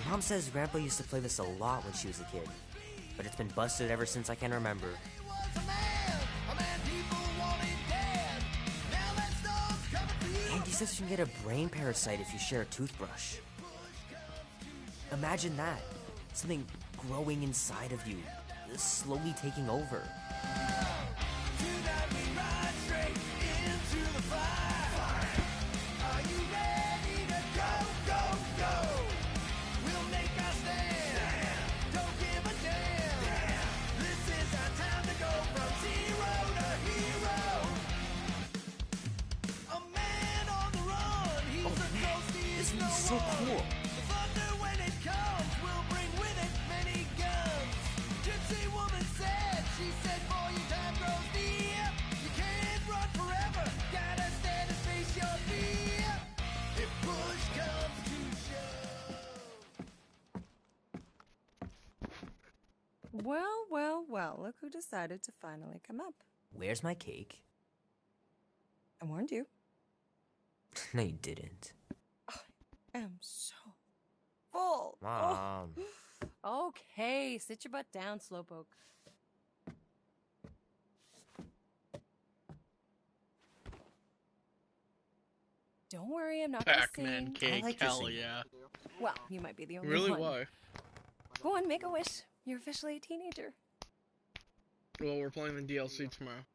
Mom says Grandpa used to play this a lot when she was a kid, but it's been busted ever since I can remember. Andy says you can get a brain parasite if you share a toothbrush. Imagine that. Something growing inside of you, slowly taking over. So cool. Well, look who decided to finally come up. Where's my cake? I warned you. No, you didn't. I am so full. Mom. Oh. Okay, sit your butt down, Slowpoke. Don't worry, I'm not gonna Pac-Man sing. cake, like your hell singing. yeah. Well, you might be the only Really, one. why? Go on, make a wish. You're officially a teenager. Well, we're playing the DLC tomorrow.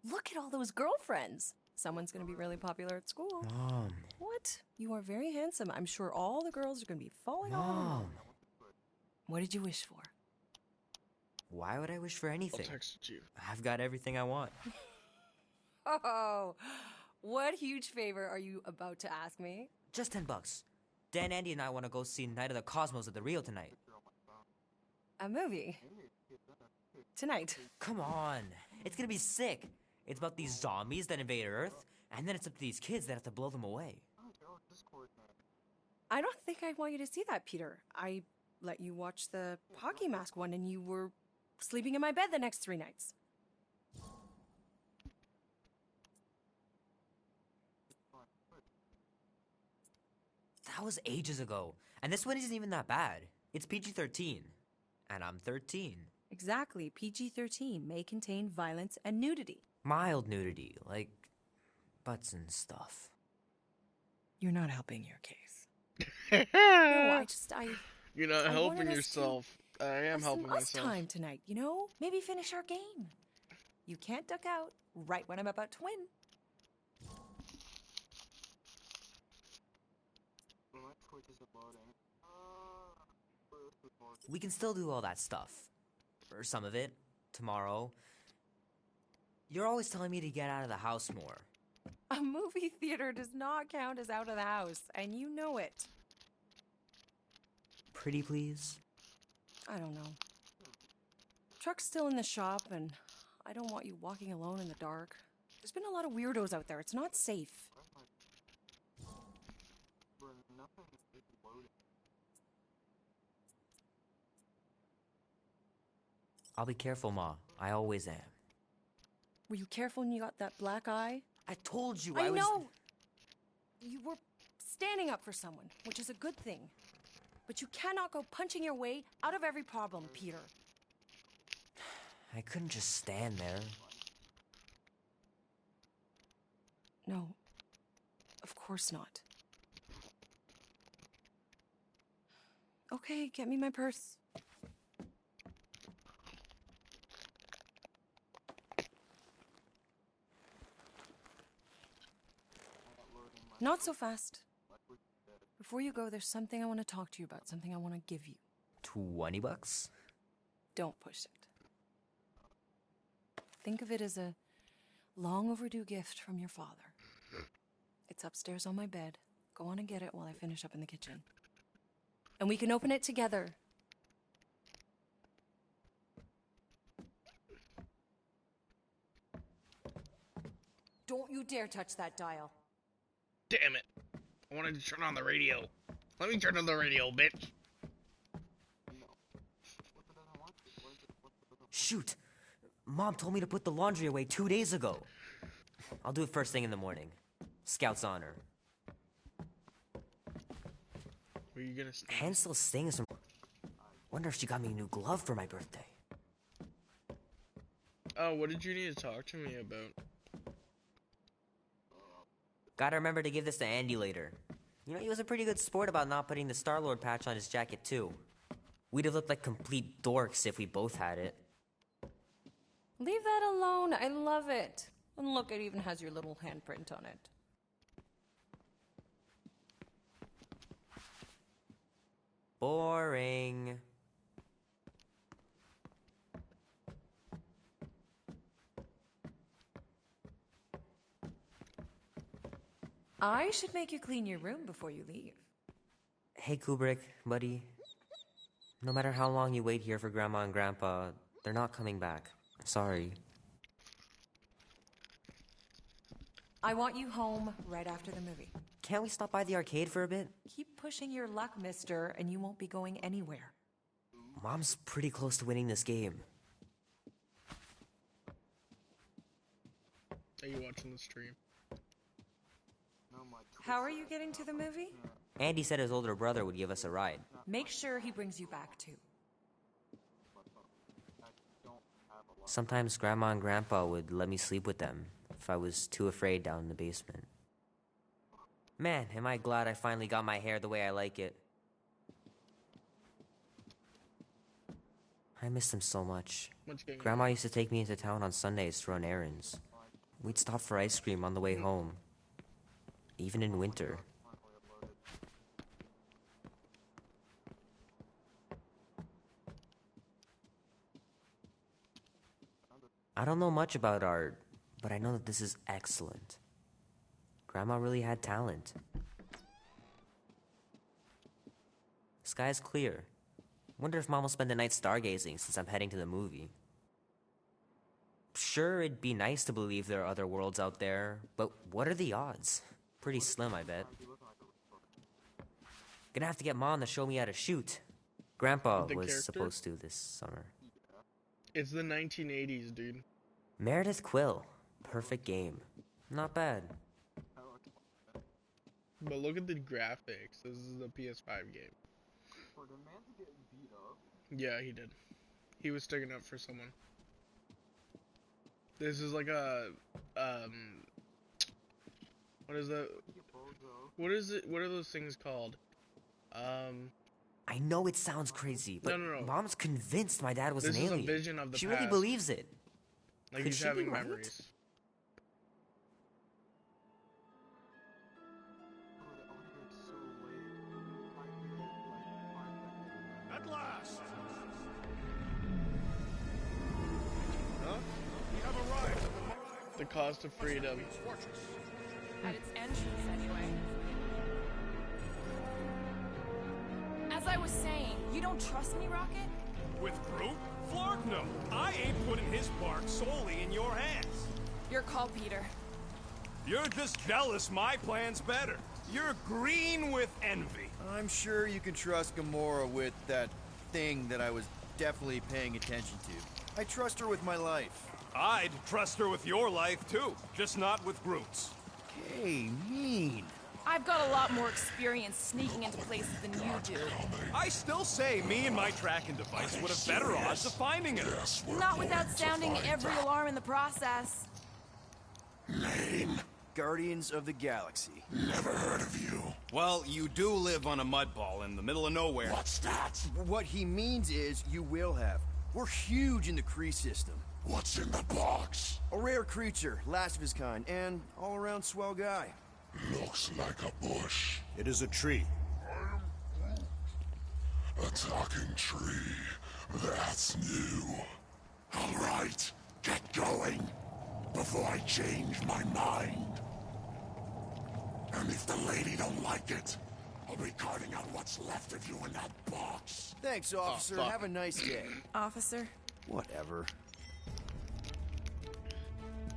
Look at all those girlfriends. Someone's gonna be really popular at school. Mom. What? You are very handsome. I'm sure all the girls are gonna be falling on Mom. you. What did you wish for? Why would I wish for I'll anything? text you. I've got everything I want. Oh, what huge favor are you about to ask me? Just $10. Dan, Andy, and I want to go see Night of the Cosmos at the Rio tonight. A movie. Tonight. Come on. It's gonna be sick. It's about these zombies that invade Earth, and then it's up to these kids that have to blow them away. I don't think I want you to see that, Peter. I let you watch the hockey mask one and you were sleeping in my bed the next 3 nights. That was ages ago. And this one isn't even that bad. It's PG-13. And I'm 13. Exactly. PG-13 may contain violence and nudity. Mild nudity, like butts and stuff. You're not helping your case. No, I You're not I wanted helping us to yourself. I am have helping some us myself. time tonight, you know? Maybe finish our game. You can't duck out right when I'm about to win. We can still do all that stuff. Or some of it. Tomorrow. You're always telling me to get out of the house more. A movie theater does not count as out of the house, and you know it. Pretty please? I don't know. Truck's still in the shop, and I don't want you walking alone in the dark. There's been a lot of weirdos out there. It's not safe. I'll be careful, Ma. I always am. Were you careful when you got that black eye? I told you I was... know! You were standing up for someone, which is a good thing. But you cannot go punching your way out of every problem, Peter. I couldn't just stand there. No. Of course not. Okay, get me my purse. Not so fast. Before you go, there's something I want to talk to you about, something I want to give you. $20? Don't push it. Think of it as a long overdue gift from your father. It's upstairs on my bed. Go on and get it while I finish up in the kitchen. And we can open it together. Don't you dare touch that dial. Damn it. I wanted to turn on the radio. Let me turn on the radio, bitch. Shoot! Mom told me to put the laundry away 2 days ago. I'll do it first thing in the morning. Scout's honor. Were you gonna sneeze? Hand still stings from... Wonder if she got me a new glove for my birthday. Oh, what did you need to talk to me about? Gotta remember to give this to Andy later. You know, he was a pretty good sport about not putting the Star-Lord patch on his jacket, too. We'd have looked like complete dorks if we both had it. Leave that alone. I love it. And look, it even has your little handprint on it. Boring. I should make you clean your room before you leave. Hey, Kubrick, buddy. No matter how long you wait here for Grandma and Grandpa, they're not coming back. Sorry. I want you home right after the movie. Can't we stop by the arcade for a bit? Keep pushing your luck, mister, and you won't be going anywhere. Mom's pretty close to winning this game. Are you watching the stream? How are you getting to the movie? Andy said his older brother would give us a ride. Make sure he brings you back, too. Sometimes Grandma and Grandpa would let me sleep with them if I was too afraid down in the basement. Man, am I glad I finally got my hair the way I like it. I miss them so much. Grandma used to take me into town on Sundays to run errands. We'd stop for ice cream on the way home. Even in winter. I don't know much about art, but I know that this is excellent. Grandma really had talent. Sky's clear. Wonder if Mom will spend the night stargazing since I'm heading to the movie. Sure, it'd be nice to believe there are other worlds out there, but what are the odds? Pretty slim, I bet. Gonna have to get Mom to show me how to shoot. Grandpa was supposed to this summer. It's the 1980s, dude. Meredith Quill. Perfect game. Not bad. But look at the graphics. This is a PS5 game. Yeah, he did. He was sticking up for someone. This is like a, what is that? What is it? What are those things called? I know it sounds crazy, but No. Mom's convinced my dad was This an is a alien. vision of the She really past. believes it. Like Could he's she be having right? memories. At last! Huh? We have arrived at The cost of freedom. fortress. At its entrance, anyway. As I was saying, you don't trust me, Rocket? With Groot? Flark, no. I ain't putting his bark solely in your hands. Your call, Peter. You're just jealous my plan's better. You're green with envy. I'm sure you can trust Gamora with that thing that I was definitely paying attention to. I trust her with my life. I'd trust her with your life, too. Just not with Groot's. Hey, mean. I've got a lot more experience sneaking into places than you do. I still say me and my tracking device would have better odds of finding it. Not without sounding every alarm in the process. Guardians of the Galaxy. Never heard of you. Well, you do live on a mud ball in the middle of nowhere. What's that? What he means is you will have. We're huge in the Kree system. What's in the box? A rare creature, last of his kind, and all-around swell guy. Looks like a bush. It is a tree. A talking tree. That's new. All right, get going before I change my mind. And if the lady don't like it, I'll be carting out what's left of you in that box. Thanks, officer. fuck. Have a nice day. Officer, Whatever.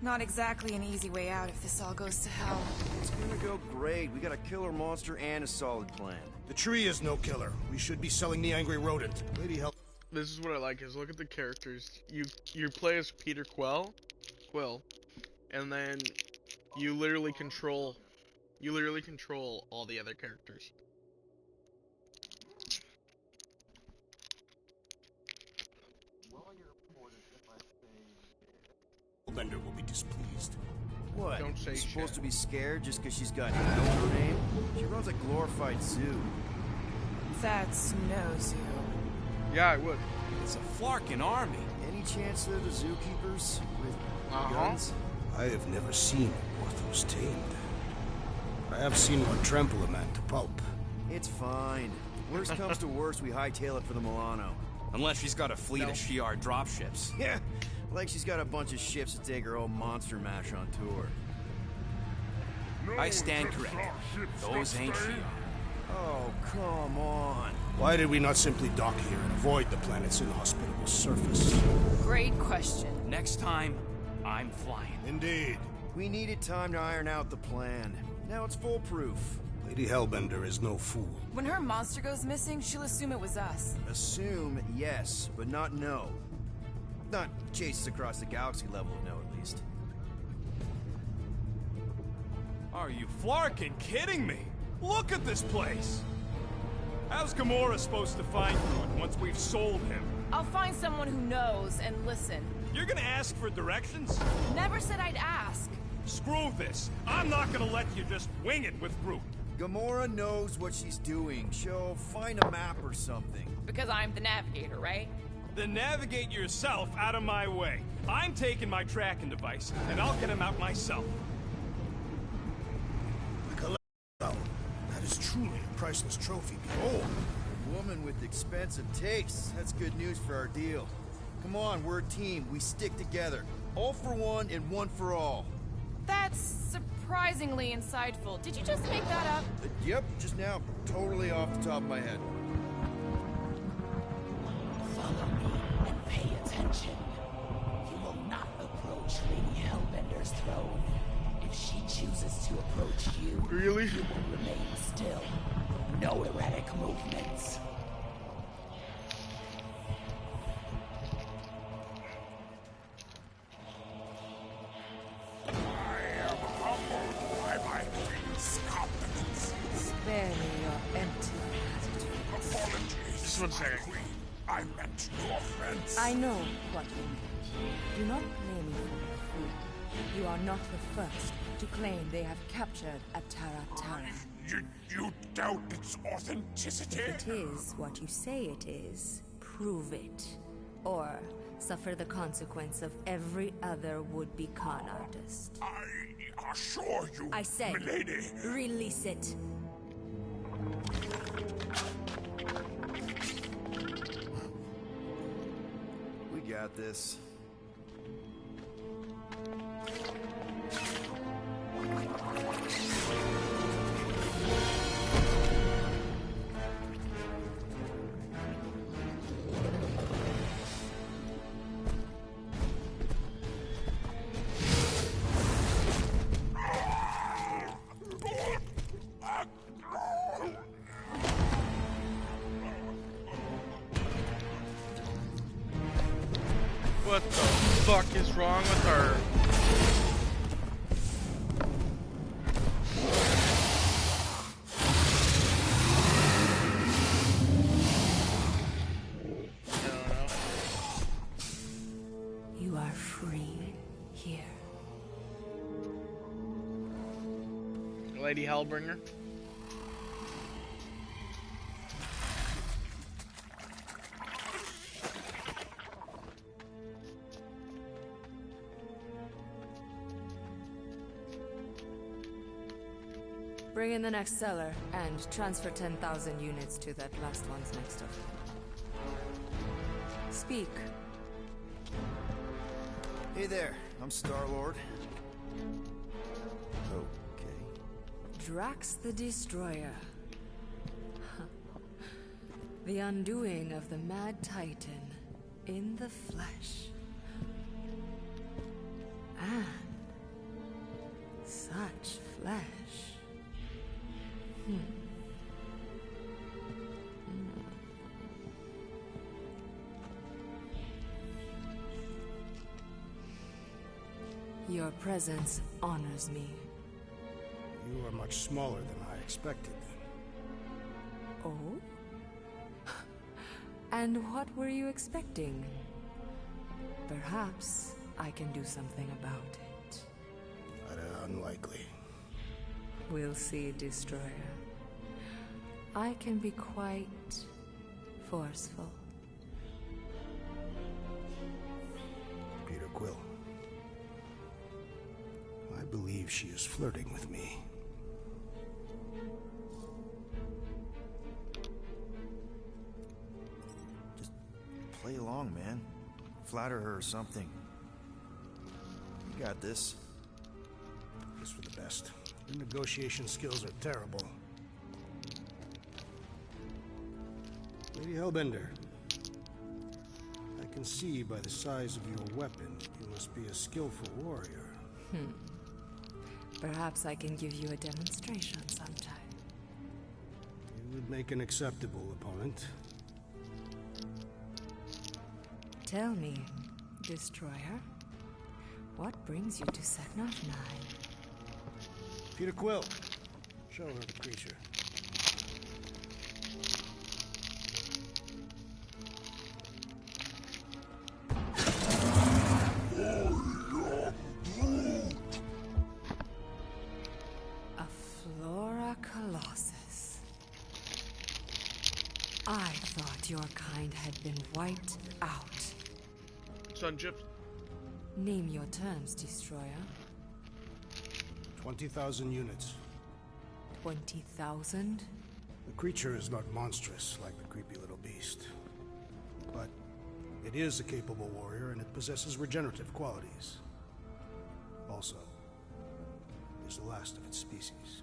not exactly an easy way out if this all goes to hell. It's gonna go great. We got a killer monster and a solid plan. The tree is no killer. We should be selling the angry rodent. Lady help. This is what I like, is look at the characters. You play as Peter Quill, and then you literally control all the other characters. Bender will be displeased. What? Don't say You're supposed shit. to be scared just because she's got hell in her name? She runs a glorified zoo. That's no zoo. Yeah, I would. It's a Flarkin army. Any chance they're the zookeepers with guns? I have never seen Orthos tamed. I have seen one trample a man to pulp. It's fine. Worst comes to worst, we hightail it for the Milano. Unless she's got a fleet of Shi'ar dropships. Yeah, like she's got a bunch of ships to take her old monster mash on tour. I stand corrected. Those ain't Shi'ar. Oh, come on. Why did we not simply dock here and avoid the planet's inhospitable surface? Great question. Next time, I'm flying. Indeed. We needed time to iron out the plan. Now it's foolproof. Lady Hellbender is no fool. When her monster goes missing, she'll assume it was us. Assume yes, but not know. Not chases across the galaxy level of no, at least. Are you Flarkin kidding me? Look at this place! How's Gamora supposed to find Groot once we've sold him? I'll find someone who knows and listen. You're gonna ask for directions? Never said I'd ask. Screw this. I'm not gonna let you just wing it with Groot. Gamora knows what she's doing. She'll find a map or something. Because I'm the navigator, right? Then navigate yourself out of my way. I'm taking my tracking device, and I'll get him out myself. That is truly a priceless trophy. Behold. A woman with expensive tastes. That's good news for our deal. Come on, we're a team. We stick together. All for one and one for all. That's surprisingly insightful. Did you just make that up? Yep, just now. Totally off the top of my head. Follow me and pay attention. You will not approach Lady Hellbender's throne. If she chooses to approach you, Really? you will remain still. No erratic movements. Spare me your empty attitude. Just 1 second. I meant no offense. I know what you meant. Do not blame me for my food. You are not the first to claim they have captured Atara Tara. You doubt its authenticity? If it is what you say it is, prove it. Or suffer the consequence of every other would-be con artist. I assure you, I said, milady. Release it. We got this. What the fuck is wrong with her? You are free here. Lady Hellbringer. Bring in the next seller and transfer 10,000 units to that last one's next of it. Speak. Hey there, I'm Star-Lord. Okay. Drax the Destroyer. The undoing of the Mad Titan in the flesh. And such flesh. Your presence honors me. You are much smaller than I expected. Oh? And what were you expecting? Perhaps I can do something about it. Unlikely. We'll see, Destroyer. I can be quite forceful. Peter Quill. I believe she is flirting with me. Just play along, man. Flatter her or something. You got this. Just for the best. Your negotiation skills are terrible. Lady Hellbender. I can see by the size of your weapon, you must be a skillful warrior. Perhaps I can give you a demonstration sometime. You would make an acceptable opponent. Tell me, Destroyer, what brings you to Seknarf 9? Peter Quill, show her the creature. A Flora Colossus. I thought your kind had been wiped out. Sunchip. Name your terms, Destroyer. 20,000 units. 20,000? The creature is not monstrous like the creepy little beast. But it is a capable warrior and it possesses regenerative qualities. Also, is the last of its species.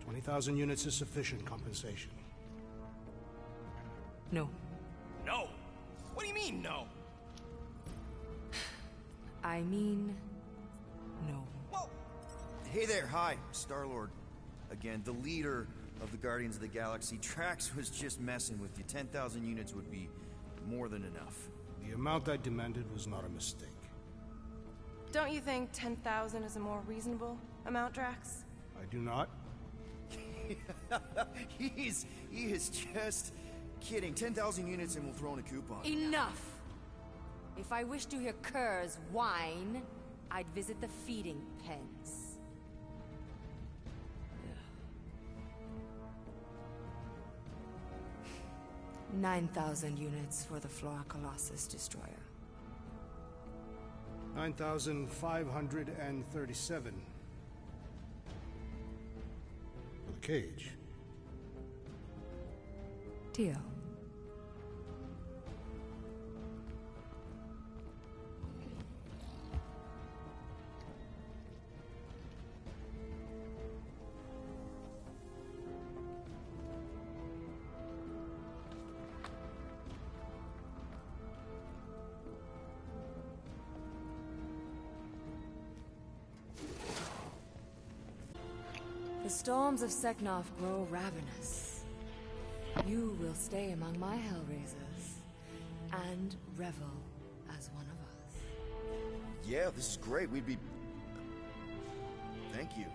20,000 units is sufficient compensation. No. No! What do you mean, no? I mean, no. Whoa! Hey there, hi, Star-Lord. Again, the leader of the Guardians of the Galaxy. Drax was just messing with you. 10,000 units would be more than enough. The amount I demanded was not a mistake. Don't you think 10,000 is a more reasonable amount, Drax? I do not. He is just kidding. 10,000 units and we'll throw in a coupon. Enough! If I wish to hear Kerr's whine, I'd visit the feeding pens. 9,000 units for the Flora Colossus destroyer. 9,537. For the cage. Deal. The storms of Seknov grow ravenous. You will stay among my Hellraisers and revel as one of us. Yeah, this is great. We'd be... Thank you.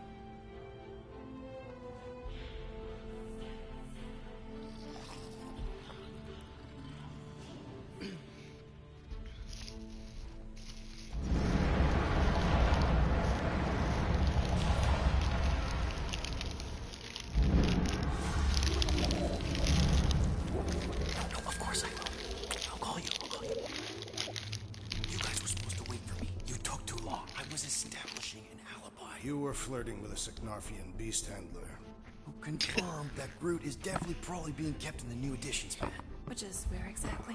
You were flirting with a Seknarfian beast handler. Who confirmed that Groot is definitely probably being kept in the new editions, man. Which is where exactly?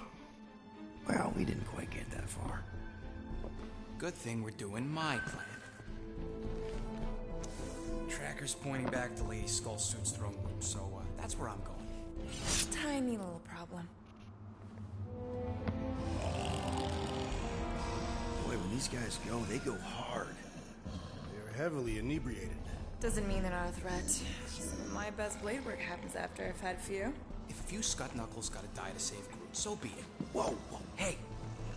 Well, we didn't quite get that far. Good thing we're doing my plan. Tracker's pointing back to Lady Skullsuit's throne room, so that's where I'm going. Tiny little problem. Boy, when these guys go, they go hard. They're heavily inebriated. Doesn't mean they're not a threat. Some of my best blade work happens after I've had a few. If a few Scut Knuckles gotta die to save Groot, so be it. Whoa, whoa, hey!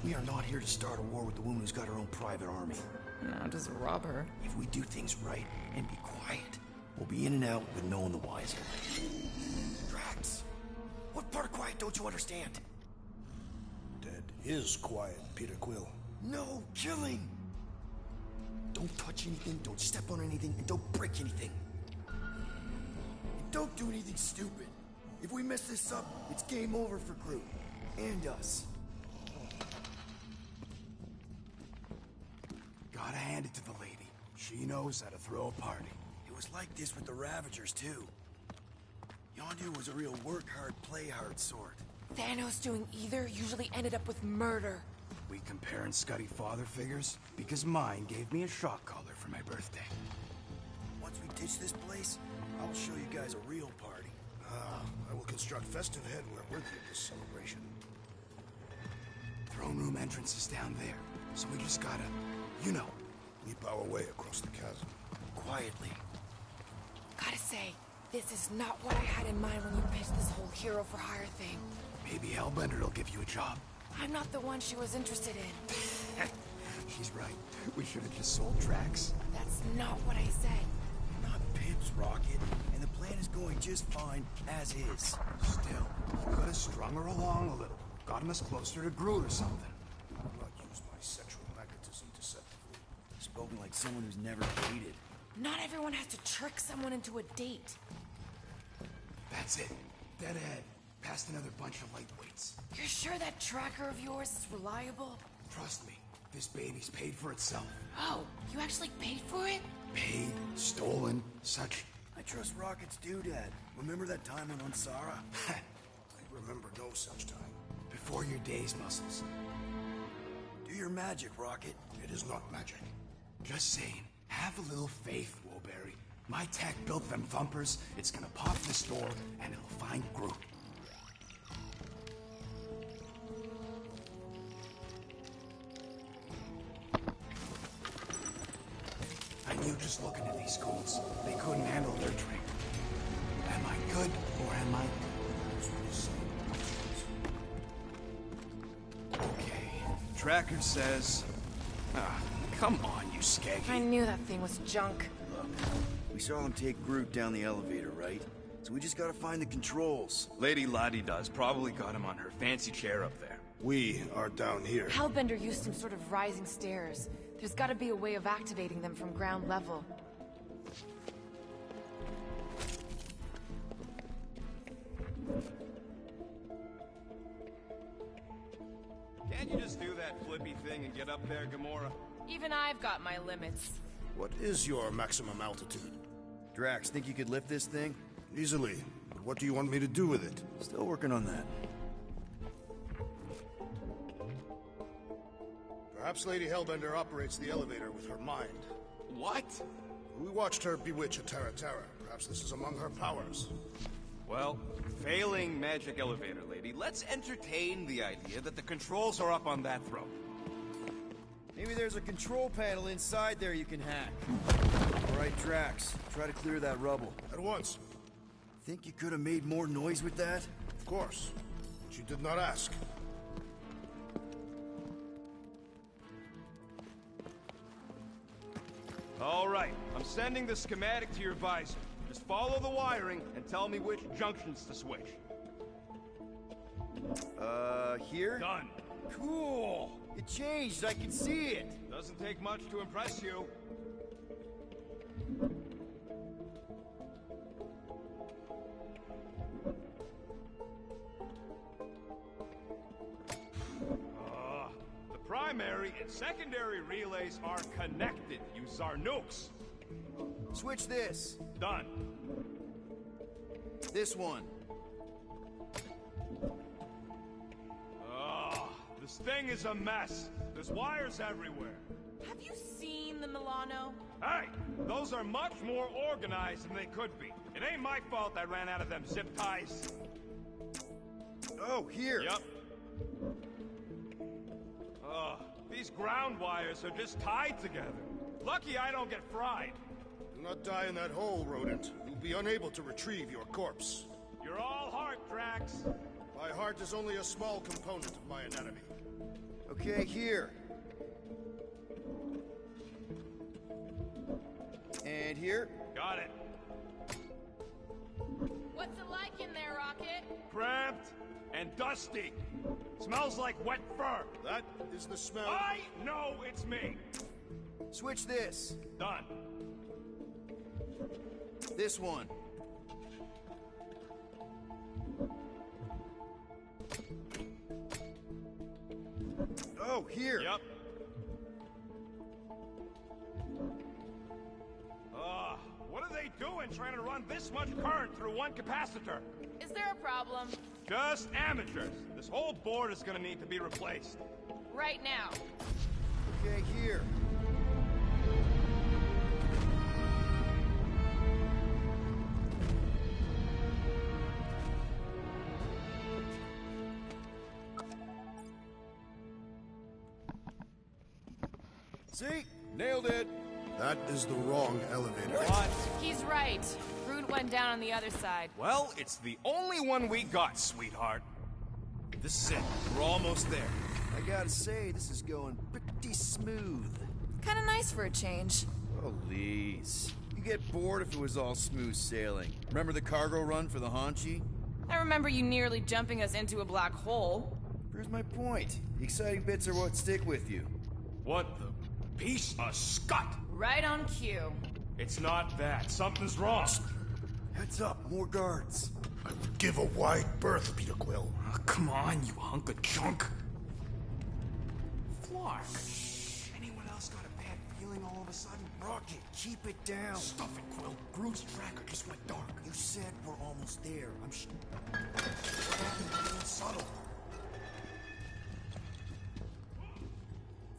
We are not here to start a war with the woman who's got her own private army. No, just rob her. If we do things right and be quiet, we'll be in and out with no one the wiser. Drax! What part of quiet don't you understand? Dead is quiet, Peter Quill. No killing! Don't touch anything, don't step on anything, and don't break anything. And don't do anything stupid. If we mess this up, it's game over for Groot. And us. Gotta hand it to the lady. She knows how to throw a party. It was like this with the Ravagers, too. Yondu was a real work-hard, play-hard sort. Thanos doing either usually ended up with murder. We comparing Scuddy father figures? Because mine gave me a shock collar for my birthday. Once we ditch this place, I'll show you guys a real party. I will construct festive headwear worthy of this celebration. Throne room entrance is down there, so we just gotta, you know, leap our way across the chasm. Quietly. Gotta say, this is not what I had in mind when you pitched this whole hero for hire thing. Maybe Hellbender'll give you a job. I'm not the one she was interested in. She's right. We should have just sold Drax. That's not what I said. We're not pimps, Rocket, and the plan is going just fine as is. Still, we could have strung her along a little. Gotten us closer to Groot or something. I will not use my sexual magnetism deceptively. Spoken like someone who's never dated. Not everyone has to trick someone into a date. That's it. Dead ahead. Past another bunch of lightweights. You're sure that tracker of yours is reliable? Trust me, this baby's paid for itself. Oh, you actually paid for it? Paid, stolen, such. I trust Rocket's doodad. Remember that time on Unsara? I remember no such time. Before your days, Muscles. Do your magic, Rocket. It is not magic. Just saying, have a little faith, Woolberry. My tech built them thumpers, it's gonna pop this door, and it'll find Groot. I knew just looking at these goons, they couldn't handle their drink. Am I good, or am I... Okay, Tracker says... come on, you skaggy. I knew that thing was junk. Look, we saw him take Groot down the elevator, right? So we just gotta find the controls. Lady Ladi-Da's probably got him on her fancy chair up there. We are down here. Hellbender used some sort of rising stairs. There's gotta be a way of activating them from ground level. Can't you just do that flippy thing and get up there, Gamora? Even I've got my limits. What is your maximum altitude? Drax, think you could lift this thing? Easily. But what do you want me to do with it? Still working on that. Perhaps Lady Hellbender operates the elevator with her mind. What? We watched her bewitch a Terra Terra. Perhaps this is among her powers. Well, failing magic elevator lady, let's entertain the idea that the controls are up on that throne. Maybe there's a control panel inside there you can hack. All right, Drax, try to clear that rubble. At once. Think you could have made more noise with that? Of course. But you did not ask. All right, I'm sending the schematic to your visor. Just follow the wiring and tell me which junctions to switch. Here? Done. Cool! It changed, I can see it! Doesn't take much to impress you. The primary and secondary relays are connected. Use Zarnukes. Switch this. Done. This one. This thing is a mess. There's wires everywhere. Have you seen the Milano? Hey, those are much more organized than they could be. It ain't my fault I ran out of them zip ties. Oh, here. Yep. These ground wires are just tied together. Lucky I don't get fried. Do not die in that hole, rodent. You'll be unable to retrieve your corpse. You're all heart, Drax. My heart is only a small component of my anatomy. Okay, here. And here. Got it. What's it like in there, Rocket? Cramped and dusty. Smells like wet fur. That is the smell. I know it's me. Switch this. Done. This one. Oh, here. Yep. What are they doing trying to run this much current through one capacitor? Is there a problem? Just amateurs. This whole board is gonna need to be replaced. Right now. Okay, here. See? Nailed it. That is the wrong elevator. What? He's right. Groot went down on the other side. Well, it's the only one we got, sweetheart. This is it. We're almost there. I gotta say, this is going pretty smooth. Kinda nice for a change. Please. You get bored if it was all smooth sailing. Remember the cargo run for the Hanshi? I remember you nearly jumping us into a black hole. Here's my point. The exciting bits are what stick with you. What the piece of scut? Right on cue. It's not that. Something's wrong. Heads up, more guards. I would give a wide berth, Peter Quill. Oh, come on, you hunk of junk. Flark. Anyone else got a bad feeling all of a sudden? Rocket, keep it down. Stuff it, Quill. Groot's tracker just went dark. You said we're almost there. I'm subtle.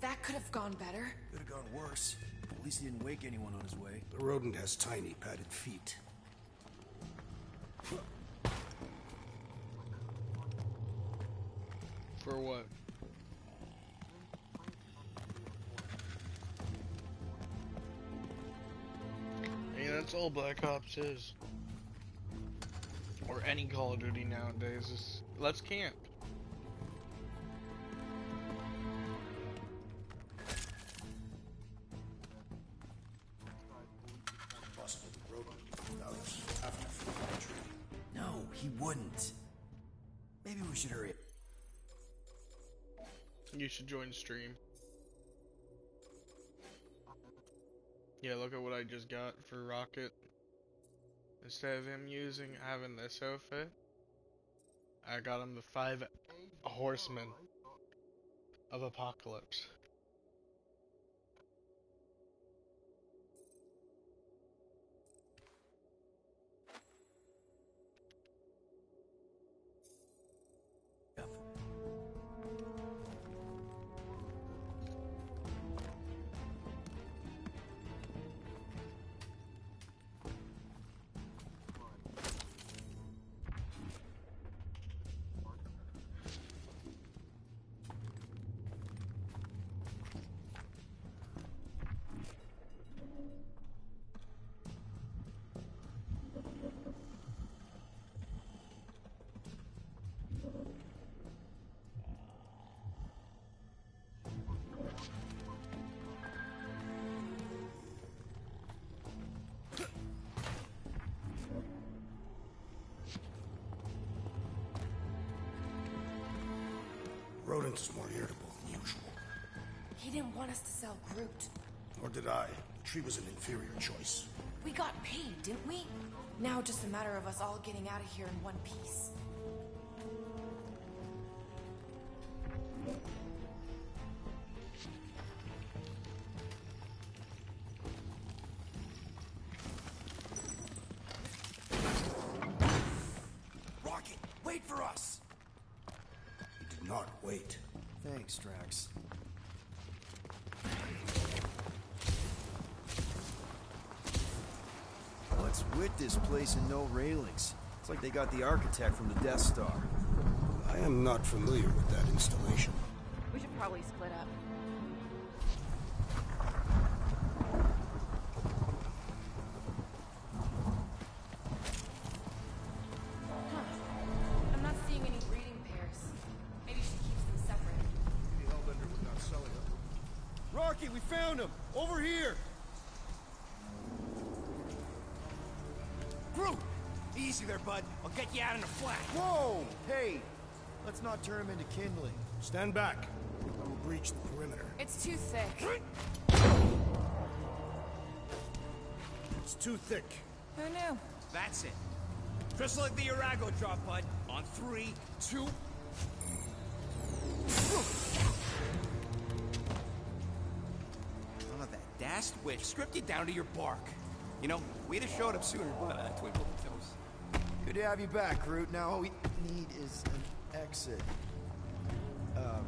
That could have gone better. Could have gone worse. At least he didn't wake anyone on his way. The rodent has tiny, padded feet. For what? Yeah, that's all Black Ops is. Or any Call of Duty nowadays is, let's camp. Possibly the rodent without us after full entry. No, he wouldn't. Maybe we should hurry. You should join stream. Yeah, look at what I just got for Rocket. Instead of him having this outfit, I got him the 5 horsemen of Apocalypse. Rodent is more irritable than usual. He didn't want us to sell Groot. Nor did I. The tree was an inferior choice. We got paid, didn't we? Now just a matter of us all getting out of here in one piece. Rocket, wait for us! He did not wait. Thanks, Drax. What's with this place and no railings? It's like they got the architect from the Death Star. I am not familiar with that installation. We should probably split up. I'm not seeing any breeding pairs. Maybe she keeps them separate. The Hellbender would not sell it. Rocky, we found him! Over here! Groot! Easy there, bud. I'll get you out in a flash. Whoa! Hey! Let's not turn him into kindling. Stand back. I will breach the perimeter. It's too thick. It's too thick. Who knew? That's it. Just like the Urago drop, bud. On 3, 2... None of that dashed witch stripped you down to your bark. You know, we'd have showed up sooner, but twinkle the toes. Good to have you back, Groot. Now all we need is an exit. I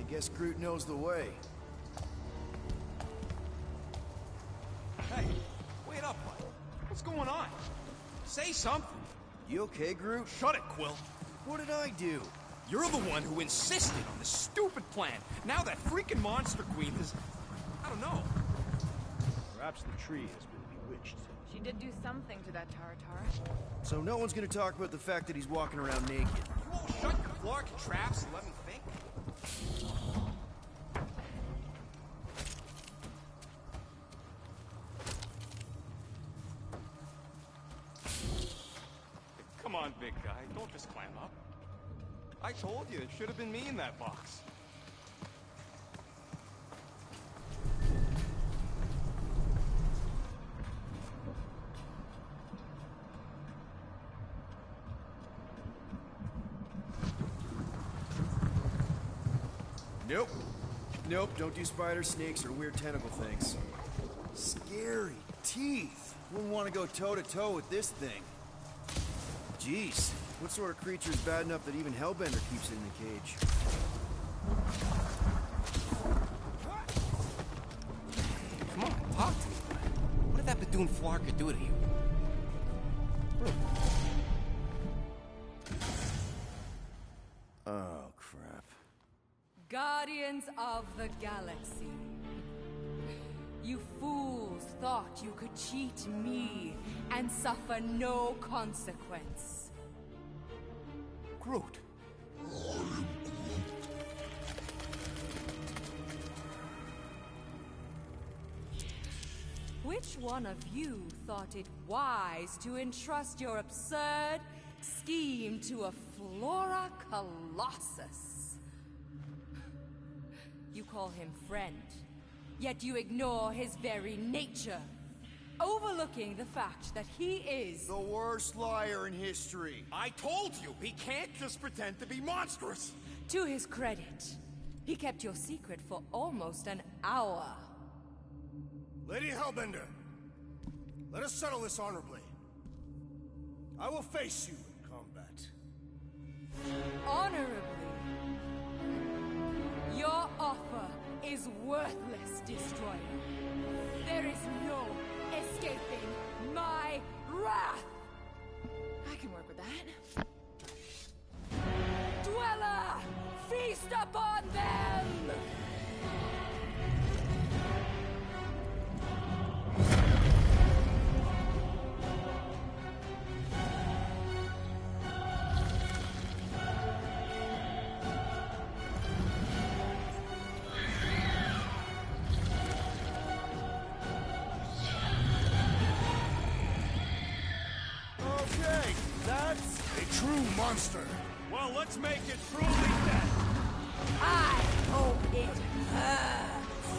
guess Groot knows the way. Hey, wait up, bud. What's going on? Say something. You okay, Groot? Shut it, Quill. What did I do? You're the one who insisted on this stupid plan. Now that freaking Monster Queen is... I don't know. Perhaps the tree has been bewitched. She did do something to that Taratara. So no one's gonna talk about the fact that he's walking around naked. You won't shut your Flark traps and let me think? Come on, big guy. Don't just climb up. I told you, it should have been me in that box. Nope. Nope, don't do spider snakes or weird tentacle things. Scary teeth. Wouldn't want to go toe-to-toe with this thing. Jeez, what sort of creature is bad enough that even Hellbender keeps it in the cage? Come on, talk to me. What did that Bethune Flarka do to you? Oh, crap. Guardians of the Galaxy. You fools thought you could cheat me and suffer no consequence. Groot. Which one of you thought it wise to entrust your absurd scheme to a Flora Colossus? You call him friend, Yet you ignore his very nature, overlooking the fact that he is the worst liar in history. I told you, he can't just pretend to be monstrous. To his credit, he kept your secret for almost an hour. Lady Hellbender, let us settle this honorably. I will face you in combat. Honorably? Your offer is worthless, Destroyer. There is no escaping my wrath! I can work with that. Dweller! Feast upon them! Okay, that's a true monster. Well, let's make it truly dead. I hope it hurts.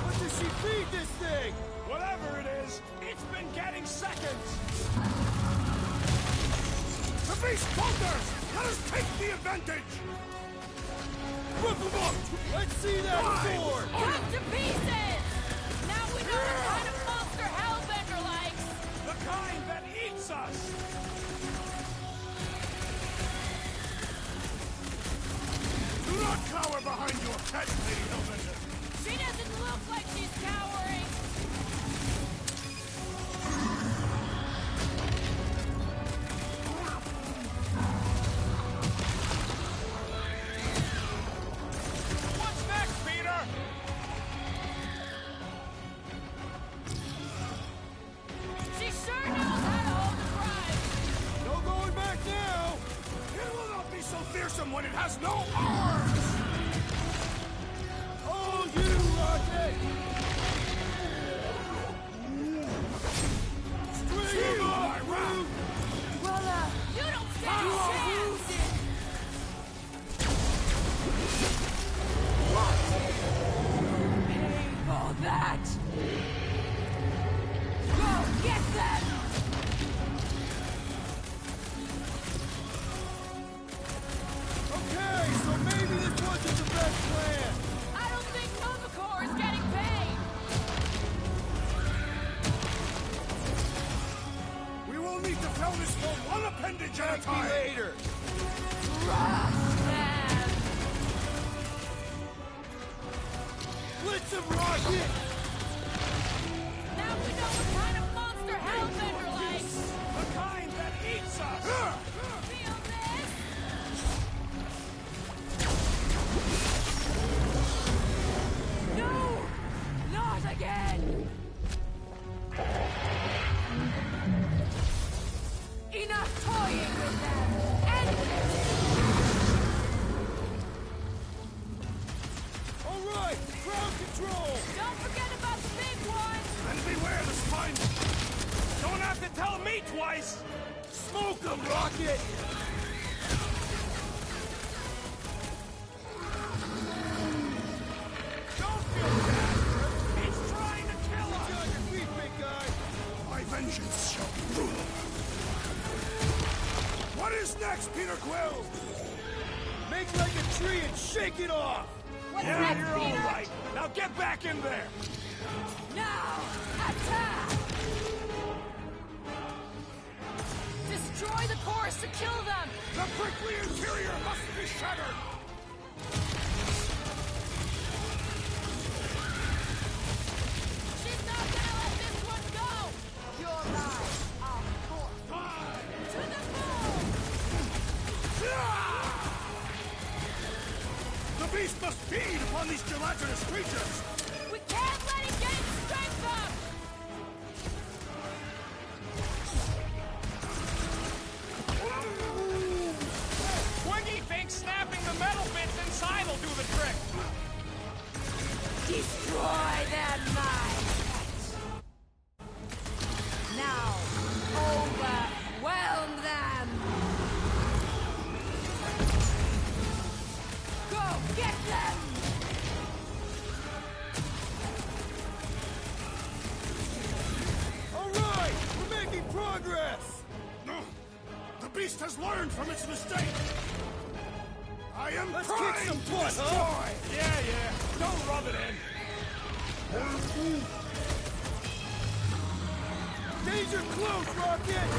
What does she feed this thing? Whatever it is, it's been getting seconds. The beast falters! Let us take the advantage! Rip him up! Let's see that sword! Cut to pieces! Now we know what kind of monster Hellbender likes! The kind that eats us! Do not cower behind your pet, Lady Hellbender! She doesn't look like she's cowering! What's next, Peter? She sure knows how to hold the prize! No going back now! It will not be so fearsome when it has no arms! Oh, you rocket! String him up, Root! Dweller! You don't stand a chance! Pay for that! Go get them! Okay, so maybe this wasn't the best plan. I don't think Nova Corps is getting paid! We will need to fell this for one appendage at a Thank me time! later. Crush them! Blitz him, Rocket! Now we know what kind of monster Hellbender likes! The kind that eats us! Feel this? No! Not again! Enough toying with them! End All right, ground control! Don't forget about the big one! And beware the spine! Don't have to tell me twice! Smoke him, Rocket! Don't feel bad! It's trying to kill us! Get on your feet, big guy! My vengeance shall rule! What is next, Peter Quill? Make like a tree and shake it off! What's Yeah, next, you're all Peter? right. Now get back in there! Now! Attack! Destroy the chorus to kill them! The prickly interior must be shattered! She's not gonna let this one go! Your lives are forfeit! To the moon! The beast must feed upon these gelatinous creatures! We can't let it get its strength up! Twiggy thinks snapping the metal bits inside will do the trick! Destroy their minds! Now, overwhelm them! progress! The beast has learned from its mistake! I am Let's trying kick some to butt, destroy! huh? Yeah, don't rub it in. Danger close, Rocket!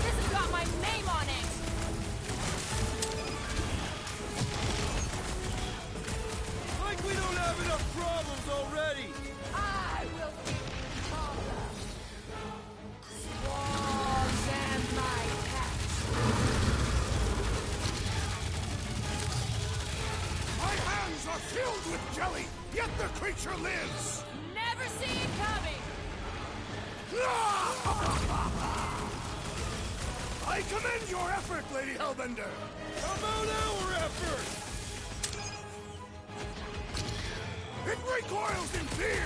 This has got my name on it! Like we don't have enough problems already! I will keep Tala. Swarms and my pets. My hands are filled with jelly, yet the creature lives! Never see it coming! I commend your effort, Lady Hellbender! How about our effort? It recoils in fear!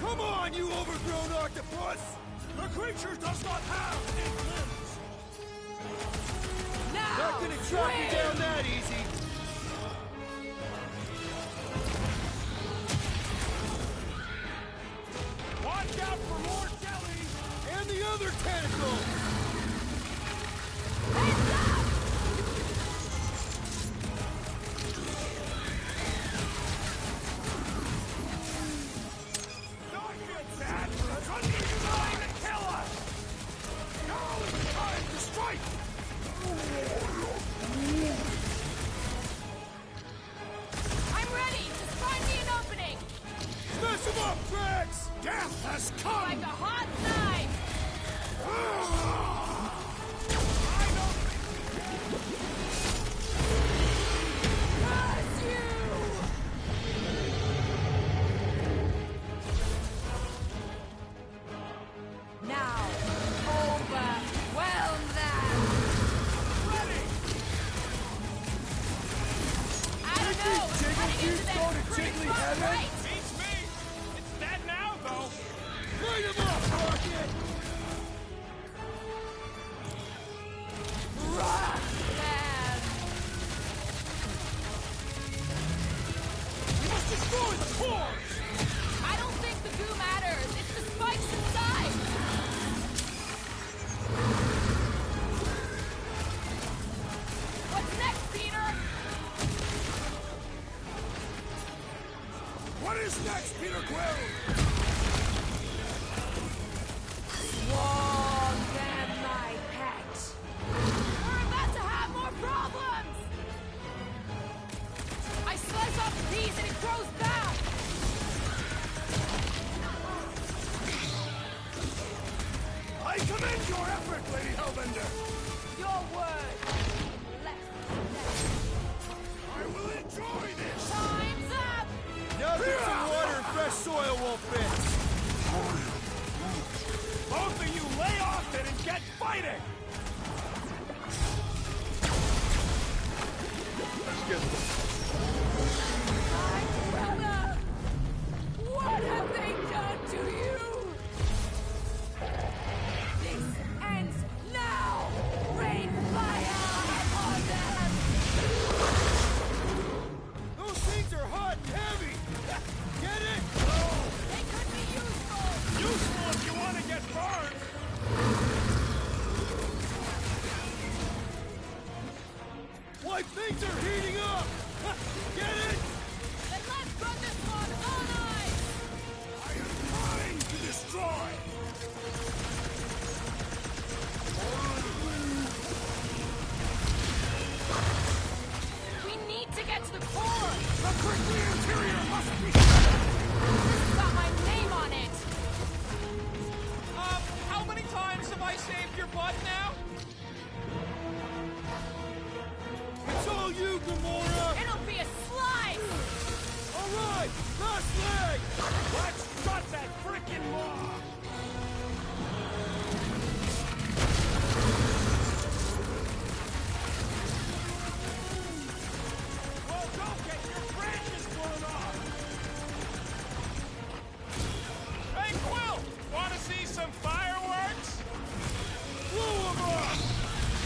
Come on, you overgrown octopus! The creature does not have 8 limbs! Now! Not gonna track you down that easy! Watch out for more jelly! And the other tentacle! Heads up! Not get bad! It's under you trying to kill us! Now is the time to strike! I'm ready! Just find me an opening! Smash him up, Drax! Death has come! Like a hot knife! Curse you! Now, overwhelm them! Ready! I don't know! Running into them is pretty Jiggly fun, heaven? right? Beats me! It's dead now, though! Light him up, Rocket! Rock them! We must destroy the cores! I don't think the goo matters. It's the spikes inside. What's next, Peter? What is next, Peter Quill? Swarms and my pet. We're about to have more problems. I slice off a piece and it grows back. I commend your effort, Lady Hellbender! Your word. Less I will enjoy this! Time's up. Now get some water and fresh soil won't fit! Both of you lay off it and get fighting! That's good. My brother. What have they done to you? This ends now. Rain fire upon them. Those things are hot and heavy! Get it? They could be useful. Useful if you want to get burned! Why, things are heating up! Get it? Then let's run this one all night. I am trying to destroy! We need to get to the core. The prickly interior must be shredded! This has got my name on it. How many times have I saved your butt now? It's all you, Gamora! It'll be a slice. All right, last leg! Let's shut that frickin' law! Well, don't get your branches blown off! Hey, Quill! Want to see some fireworks? Blow 'em up!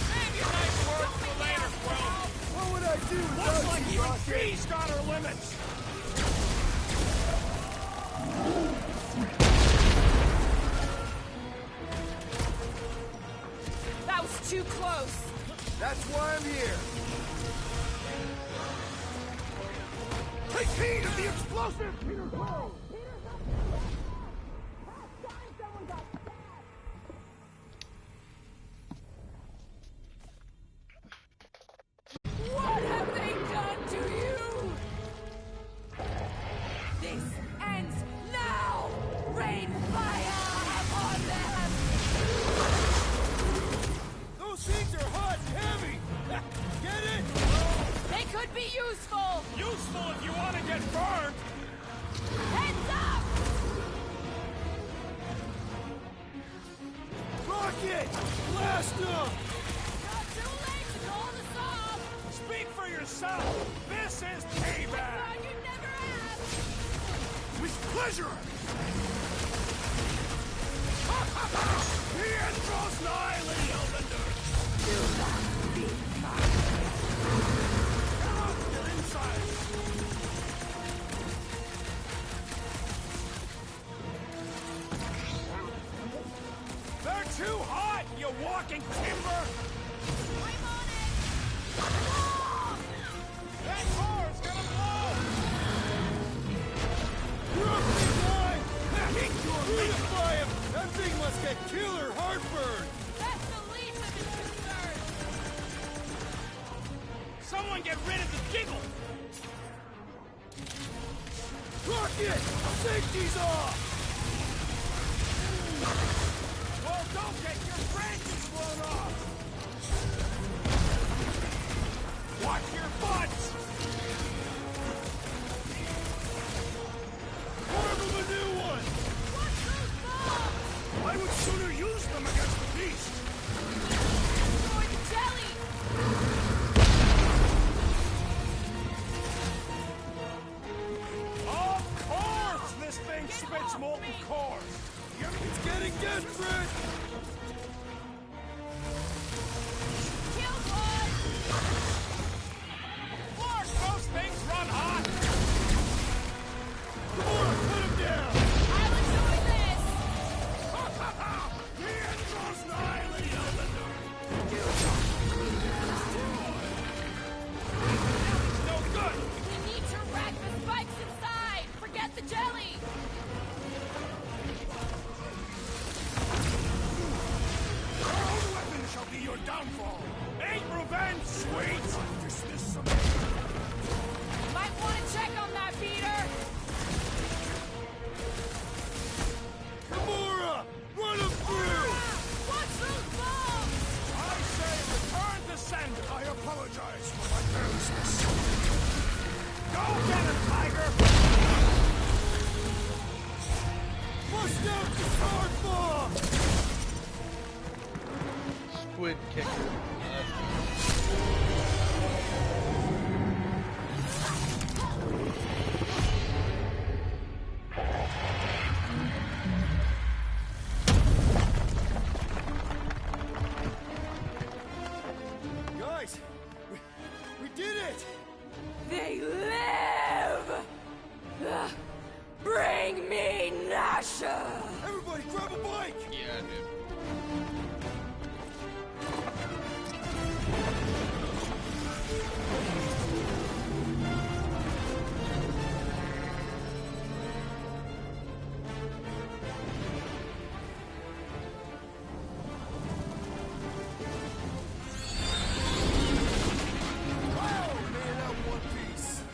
Save your nice work for later, Quill! What would I do Looks without like you, you Rocket? feast on our limits! close. That's why I'm here. Take heed of the explosive, Peter Quill! What have they done to you? This ends now! Rain fire upon them! Those things are hot and heavy! Get it? They could be useful. Useful if you want to get burned. Heads up! Rocket! Blast them! Not too late to call this off. Speak for yourself. This is payback. Thought you'd never ask. With pleasure! The end draws nigh, Lady Hellbender. Do not be mine. Come on, get inside. They're too hot, you walking timber. I'm on it. That car's gonna blow. Rocket line! Beautify him! That thing must get killer heartburn! That's the least of his concerns. Someone get rid of the giggle. Rocket! Safety's off! Well, don't get your branches blown off. Watch your butts. Carve him a new one! What's those bombs? I would sooner use them against the beast! Destroy the jelly. Of course, this thing spits molten cores. It's getting desperate! Killed one. Mark, those things run hot. Come on, put him down! I'll enjoy this. The end draws nigh, Lady Hellbender. No good. We need to rack the spikes inside. Forget the jelly. Your own weapon shall be your downfall. Ain't revenge sweet? Dismiss some. Might want to check on that, Peter. Gamora! Run him through! What's those bombs? I say return to sender. I apologize for my carelessness. Go get him, Tiger! Bust out the sword bomb! Squid kicker. Guys, we did it! They live! Bring me Nasha! Everybody grab a bike! Yeah, dude.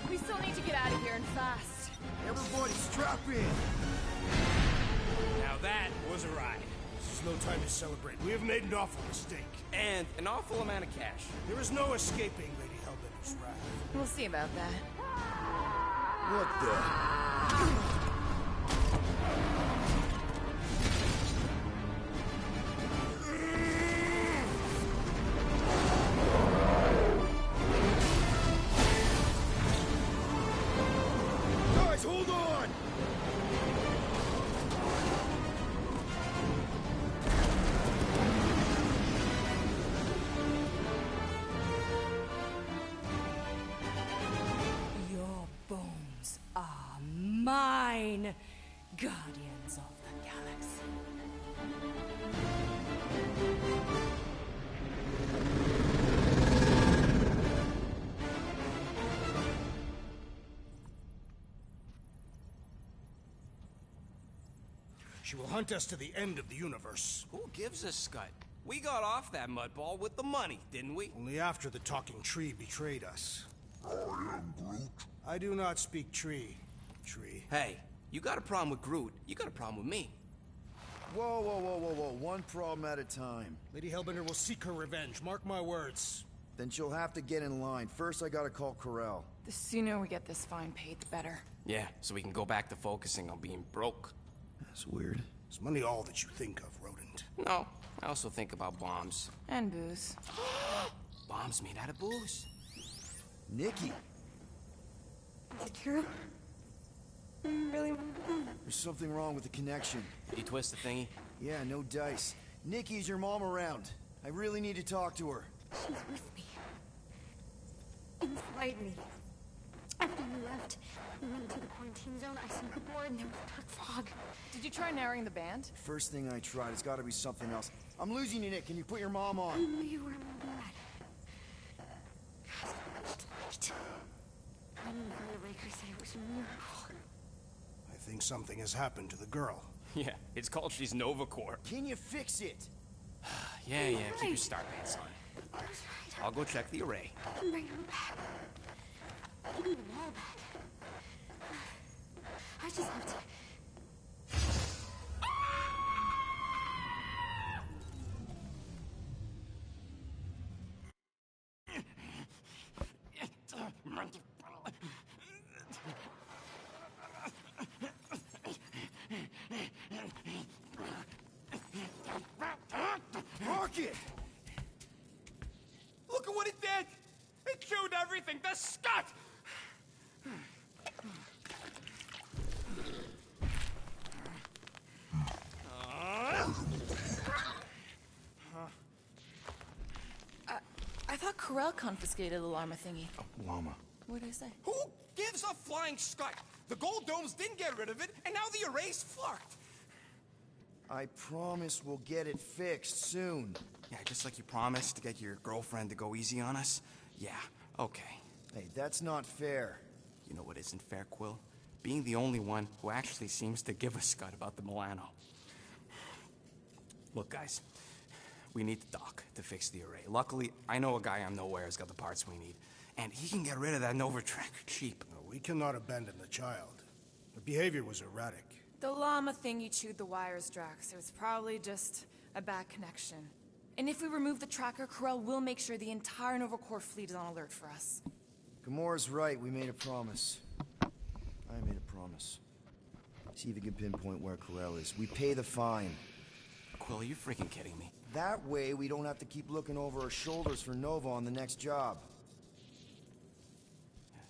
We still need to get out of here and fast. Everybody strap in! Now that was a ride. This is no time to celebrate. We have made an awful mistake. And an awful amount of cash. There is no escaping Lady Hellbender's wrath. We'll see about that. What the? Guys, hold on! Your bones are mine, guardians of the galaxy. She will hunt us to the end of the universe. Who gives a scut? We got off that mudball with the money, didn't we? Only after the talking tree betrayed us. I am Groot. I do not speak tree. Tree. Hey, you got a problem with Groot, you got a problem with me. Whoa, whoa, whoa, whoa, whoa. One problem at a time. Lady Hellbender will seek her revenge, mark my words. Then she'll have to get in line. First, I gotta call Corel. The sooner we get this fine paid, the better. Yeah, so we can go back to focusing on being broke. That's weird. Is money all that you think of, rodent? No, I also think about bombs. And booze. Bombs made out of booze. Nikki! Is it true? Really? There's something wrong with the connection. Did you twist the thingy? Yeah, no dice. Nikki, is your mom around? I really need to talk to her. She's with me. Inside me. After you left, we went to the quarantine zone. I snuck aboard and there was dark fog. Did you try narrowing the band? First thing I tried, it's gotta be something else. I'm losing you, Nick. Can you put your mom I on? knew you were mad. Light. I didn't hear the Raker say it was a miracle. I think something has happened to the girl. Yeah, it's called she's Nova Corps. Can you fix it? Yeah, keep your star pants on. That's right. I'll go check the array. I can bring them back. Give me them all back. I just have to... Rocket! Look at what it did! It chewed everything! The scut! I thought Corel confiscated the llama thingy. Llama. What did I say? Who gives a flying scut? The gold domes didn't get rid of it, and now the array's fucked. I promise we'll get it fixed soon. Yeah, just like you promised to get your girlfriend to go easy on us? Yeah, okay. Hey, that's not fair. You know what isn't fair, Quill? Being the only one who actually seems to give a scut about the Milano. Look, guys, we need the dock to fix the array. Luckily, I know a guy on Nowhere has got the parts we need, and he can get rid of that Nova tracker cheap. No, we cannot abandon the child. Her behavior was erratic. The llama thingy chewed the wires, Drax. It was probably just a bad connection. And if we remove the tracker, Corel will make sure the entire Nova Corps fleet is on alert for us. Gamora's right, we made a promise. I made a promise. See if you can pinpoint where Corel is. We pay the fine. Quill, are you freaking kidding me? That way, we don't have to keep looking over our shoulders for Nova on the next job.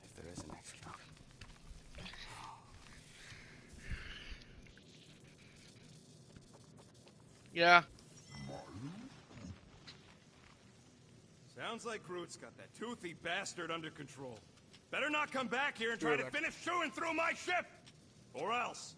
If there is a next job. Yeah. Sounds like Groot's got that toothy bastard under control. Better not come back here and try to finish chewing through my ship! Or else.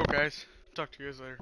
guys. Talk to you guys later.